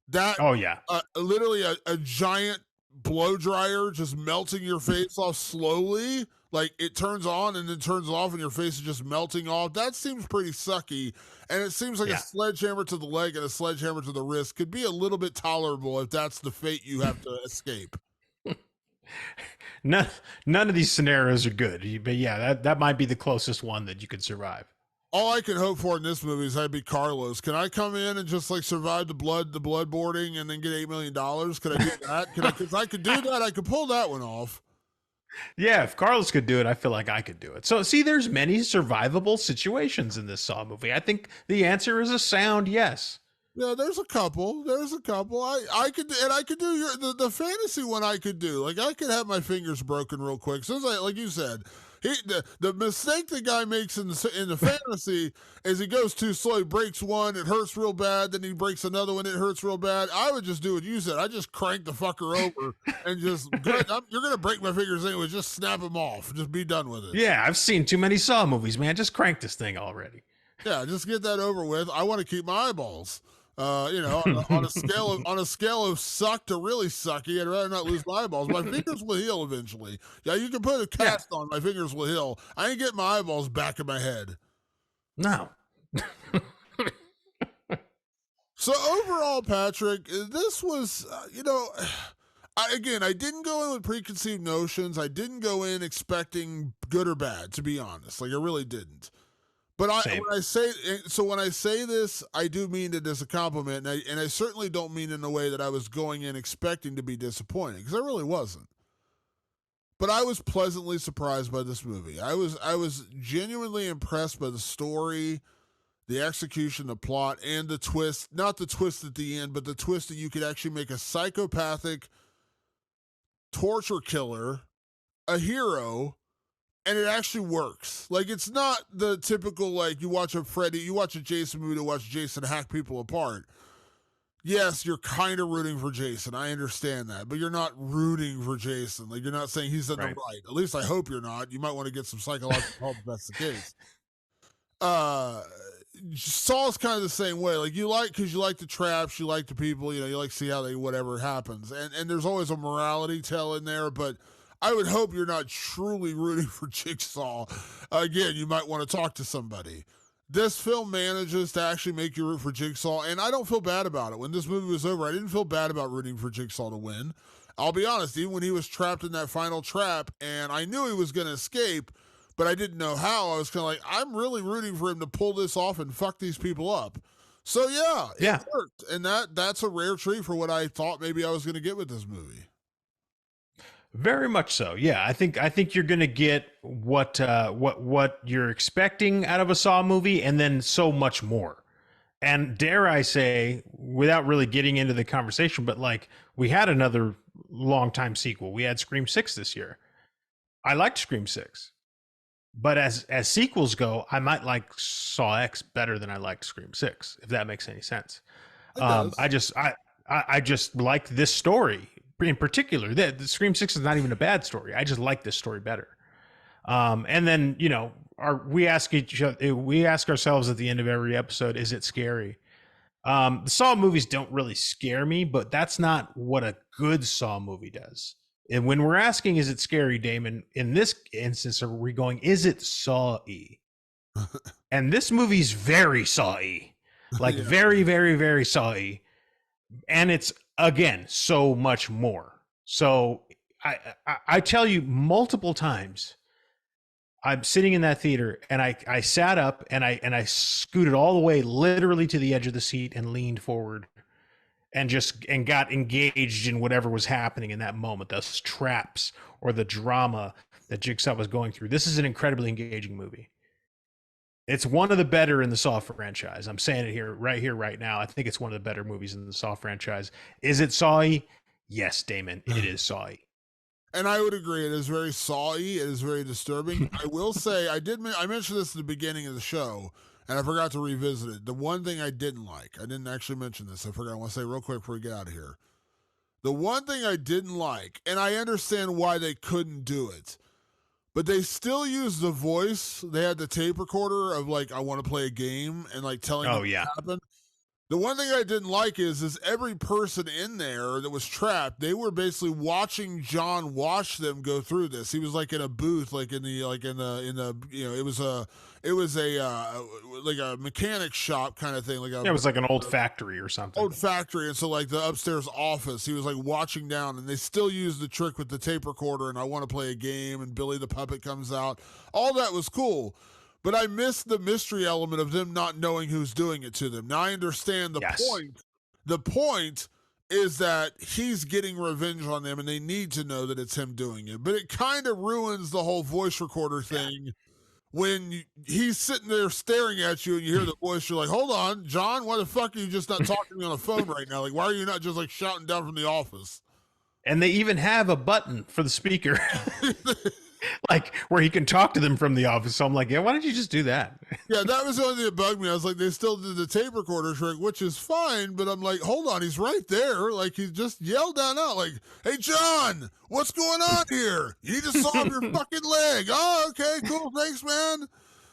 B: That
A: oh yeah.
B: Literally a giant blow dryer just melting your face off slowly. Like it turns on and then turns off and your face is just melting off. That seems pretty sucky. And it seems like a sledgehammer to the leg and a sledgehammer to the wrist could be a little bit tolerable if that's the fate you have to escape.
A: None of these scenarios are good, but yeah, that might be the closest one that you could survive.
B: All I can hope for in this movie is I'd be Carlos. Can I come in and just like survive the bloodboarding and then get $8 million? Could I do that? Because I could do that. I could pull that one off.
A: Yeah, if Carlos could do it, I feel like I could do it. So see, there's many survivable situations in this Saw movie. I think the answer is a sound yes.
B: Yeah, there's a couple. I could do the fantasy one. I could do, like, I could have my fingers broken real quick. So like you said, the mistake the guy makes in the fantasy is he goes too slow. He breaks one, it hurts real bad. Then he breaks another one, it hurts real bad. I would just do what you said. I just crank the fucker over and just you're gonna break my fingers anyway. Just snap them off. Just be done with it.
A: Yeah, I've seen too many Saw movies, man. Just crank this thing already.
B: Yeah, just get that over with. I want to keep my eyeballs. On a scale of suck to really sucky, I'd rather not lose my eyeballs. My fingers will heal eventually. Yeah, you can put a cast on, my fingers will heal. I ain't getting my eyeballs back in my head.
A: No.
B: So overall, Patrick, this was, I didn't go in with preconceived notions. I didn't go in expecting good or bad, to be honest. Like, I really didn't. But when I say this, I do mean it as a compliment, and I certainly don't mean in a way that I was going in expecting to be disappointed, because I really wasn't. But I was pleasantly surprised by this movie. I was genuinely impressed by the story, the execution, the plot, and the twist. Not the twist at the end, but the twist that you could actually make a psychopathic torture killer a hero. And it actually works. Like, it's not the typical, like, you watch a Jason movie to watch Jason hack people apart. Yes, you're kind of rooting for Jason. I understand that. But you're not rooting for Jason. Like, you're not saying he's in the right. At least I hope you're not. You might want to get some psychological help if that's the case. Saw's kind of the same way. Like, because you like the traps, you like the people, you like to see how whatever happens. And there's always a morality tale in there, but I would hope you're not truly rooting for Jigsaw. Again, you might want to talk to somebody. This film manages to actually make you root for Jigsaw, and I don't feel bad about it. When this movie was over, I didn't feel bad about rooting for Jigsaw to win. I'll be honest, even when he was trapped in that final trap, and I knew he was going to escape, but I didn't know how, I was kind of like, I'm really rooting for him to pull this off and fuck these people up. So yeah, it worked. And that's a rare treat for what I thought maybe I was going to get with this movie.
A: Very much so. Yeah, I think you're going to get what you're expecting out of a Saw movie, and then so much more. And dare I say, without really getting into the conversation, but like, we had another long time sequel. We had Scream 6 this year. I liked Scream 6. But as sequels go, I might like Saw X better than I liked Scream 6, if that makes any sense. I just like this story. In particular, the Scream 6 is not even a bad story. I just like this story better. And then, we ask ourselves at the end of every episode, is it scary? The Saw movies don't really scare me, but that's not what a good Saw movie does. And when we're asking, is it scary, Damon, in this instance, are we going, is it Saw-y? And this movie's very Saw-y. Like, very, very, very Saw-y. And it's, again, so much more. So I tell you multiple times, I'm sitting in that theater and I sat up and I scooted all the way literally to the edge of the seat and leaned forward and got engaged in whatever was happening in that moment, those traps or the drama that Jigsaw was going through. This is an incredibly engaging movie. It's one of the better in the Saw franchise. I'm saying it right now. I think it's one of the better movies in the Saw franchise. Is it Saw-y? Yes, Damon, it is Saw-y.
B: And I would agree. It is very sawy. It is very disturbing. I will say, I mentioned this at the beginning of the show, and I forgot to revisit it. The one thing I didn't like, I didn't actually mention this. I forgot. I want to say real quick before we get out of here. The one thing I didn't like, and I understand why they couldn't do it, but they still use the voice. They had the tape recorder of like, I want to play a game, and like telling them what happened. The one thing I didn't like is every person in there that was trapped, they were basically watching John watch them go through this. He was like in a booth, like in the you know, it was a like a mechanic shop kind of thing. It
A: was like an old factory or something.
B: Old factory. And so like the upstairs office, he was like watching down, and they still use the trick with the tape recorder and I want to play a game, and Billy the Puppet comes out. All that was cool. But I missed the mystery element of them not knowing who's doing it to them. Now I understand the point. The point is that he's getting revenge on them and they need to know that it's him doing it. But it kind of ruins the whole voice recorder thing when he's sitting there staring at you and you hear the voice. You're like, hold on, John, why the fuck are you just not talking to me on the phone right now? Like, why are you not just like shouting down from the office?
A: And they even have a button for the speaker. Like where he can talk to them from the office. So I'm like, yeah, why don't you just do that?
B: Yeah, that was the only thing that bugged me. I was like, they still did the tape recorder trick, which is fine, but I'm like, hold on, he's right there. Like he just yelled down out, like, hey John, what's going on here? You need to solve your fucking leg. Oh, okay, cool, thanks, man.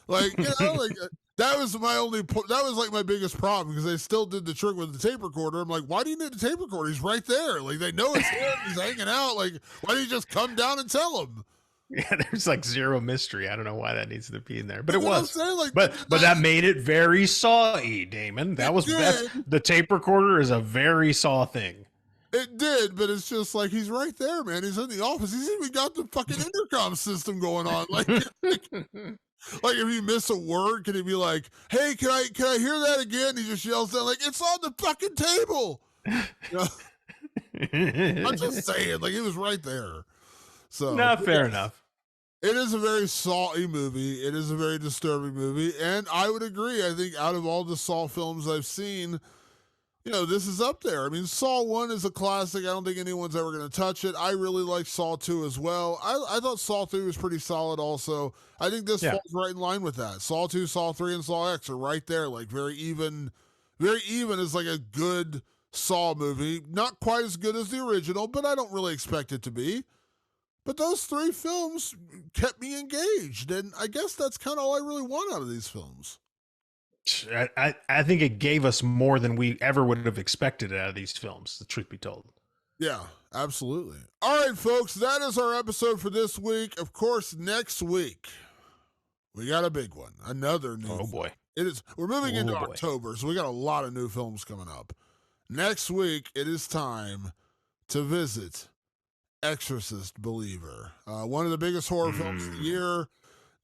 B: Like, you know, like that was like my biggest problem, because they still did the trick with the tape recorder. I'm like, why do you need the tape recorder? He's right there. Like they know it's him. He's hanging out. Like, why don't you just come down and tell him?
A: Yeah, there's like zero mystery. I don't know why that needs to be in there, but it was.
B: Saying, like,
A: but that made it very Saw-y, Damon. The tape recorder is a very Saw thing.
B: It did, but it's just like he's right there, man. He's in the office. He's even got the fucking intercom system going on. Like if you miss a word, can he be like, "Hey, can I hear that again?" He just yells down like, "It's on the fucking table." You know? I'm just saying, like he was right there. So
A: fair enough.
B: It is a very Saw-y movie. It is a very disturbing movie. And I would agree. I think out of all the Saw films I've seen, you know, this is up there. I mean, Saw 1 is a classic. I don't think anyone's ever going to touch it. I really like Saw 2 as well. I thought Saw 3 was pretty solid also. I think this falls right in line with that. Saw 2, Saw 3, and Saw X are right there. Like very even as like a good Saw movie. Not quite as good as the original, but I don't really expect it to be. But those three films kept me engaged, and I guess that's kind of all I really want out of these films.
A: I think it gave us more than we ever would have expected out of these films, the truth be told.
B: Yeah, absolutely. All right, folks, that is our episode for this week. Of course, next week, we got a big one. Another new film.
A: Boy.
B: We're moving into October, so we got a lot of new films coming up. Next week, it is time to visit Exorcist Believer, one of the biggest horror films of the year,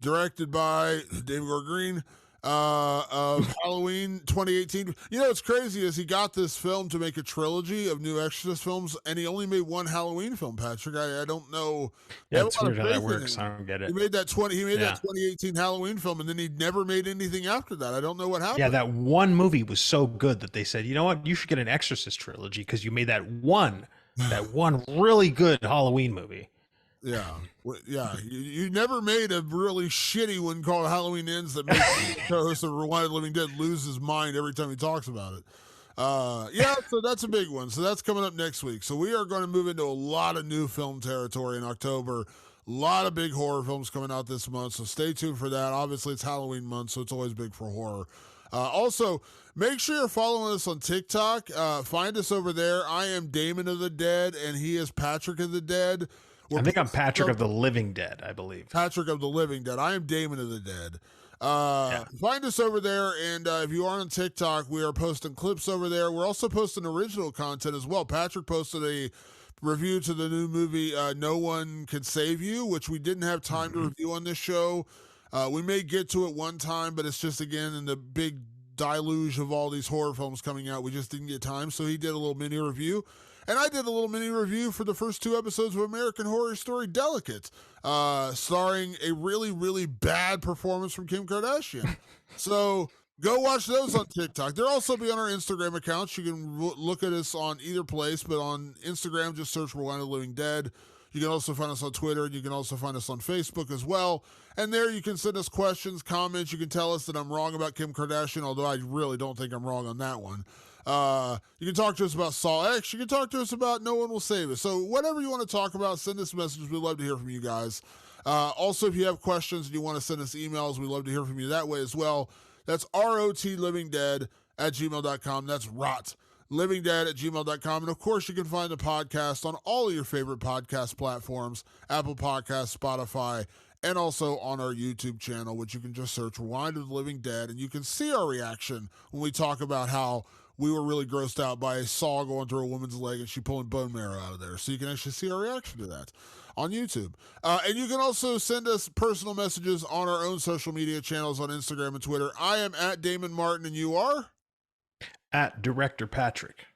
B: directed by David Gordon Green, of Halloween 2018. You know what's crazy is he got this film to make a trilogy of new Exorcist films, and he only made one Halloween film, Patrick. I don't know.
A: Yeah, it's weird how that works. I don't get it.
B: He made that 2018 Halloween film, and then he never made anything after that. I don't know what happened.
A: Yeah, that one movie was so good that they said, you know what, you should get an Exorcist trilogy because you made that one really good Halloween movie.
B: Yeah. You never made a really shitty one called Halloween Ends that makes the co-host of Rewind of the Living Dead lose his mind every time he talks about it. So that's a big one. So that's coming up next week. So we are going to move into a lot of new film territory in October. A lot of big horror films coming out this month. So stay tuned for that. Obviously, it's Halloween month, so it's always big for horror. Also, make sure you're following us on TikTok. Find us over there. I am Damon of the Dead, and he is Patrick of the Dead.
A: I think I'm Patrick of the Living Dead, I believe.
B: Patrick of the Living Dead. I am Damon of the Dead. Find us over there, and if you are on TikTok, we are posting clips over there. We're also posting original content as well. Patrick posted a review to the new movie No One Can Save You, which we didn't have time to review on this show. We may get to it one time, but it's just, again, in the big deluge of all these horror films coming out, we just didn't get time. So he did a little mini review. And I did a little mini review for the first 2 episodes of American Horror Story Delicate, starring a really, really bad performance from Kim Kardashian. So go watch those on TikTok. They'll also be on our Instagram accounts. You can look at us on either place, but on Instagram, just search Rewind of the Living Dead. You can also find us on Twitter, and you can also find us on Facebook as well. And there you can send us questions, comments. You can tell us that I'm wrong about Kim Kardashian, although I really don't think I'm wrong on that one. You can talk to us about Saw X. You can talk to us about No One Will Save Us. So whatever you want to talk about, send us messages. We'd love to hear from you guys. Also, if you have questions and you want to send us emails, we'd love to hear from you that way as well. That's rotlivingdead@gmail.com. That's rotlivingdead@gmail.com. And of course, you can find the podcast on all of your favorite podcast platforms, Apple Podcasts, Spotify, and also on our YouTube channel, which you can just search Rewind of the Living Dead, and you can see our reaction when we talk about how we were really grossed out by a saw going through a woman's leg and she pulling bone marrow out of there. So you can actually see our reaction to that on YouTube. And you can also send us personal messages on our own social media channels on Instagram and Twitter. I am at Damon Martin, and you are?
A: At Director Patrick.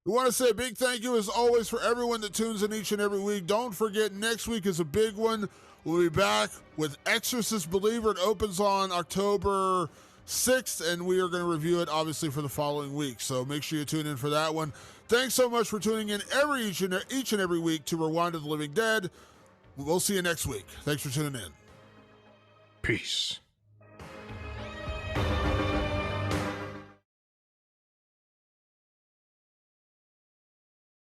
B: We want to say a big thank you, as always, for everyone that tunes in each and every week. Don't forget, next week is a big one. We'll be back with Exorcist Believer. It opens on October 6th, and we are going to review it, obviously, for the following week. So make sure you tune in for that one. Thanks so much for tuning in each and every week to Rewind of the Living Dead. We'll see you next week. Thanks for tuning in.
A: Peace.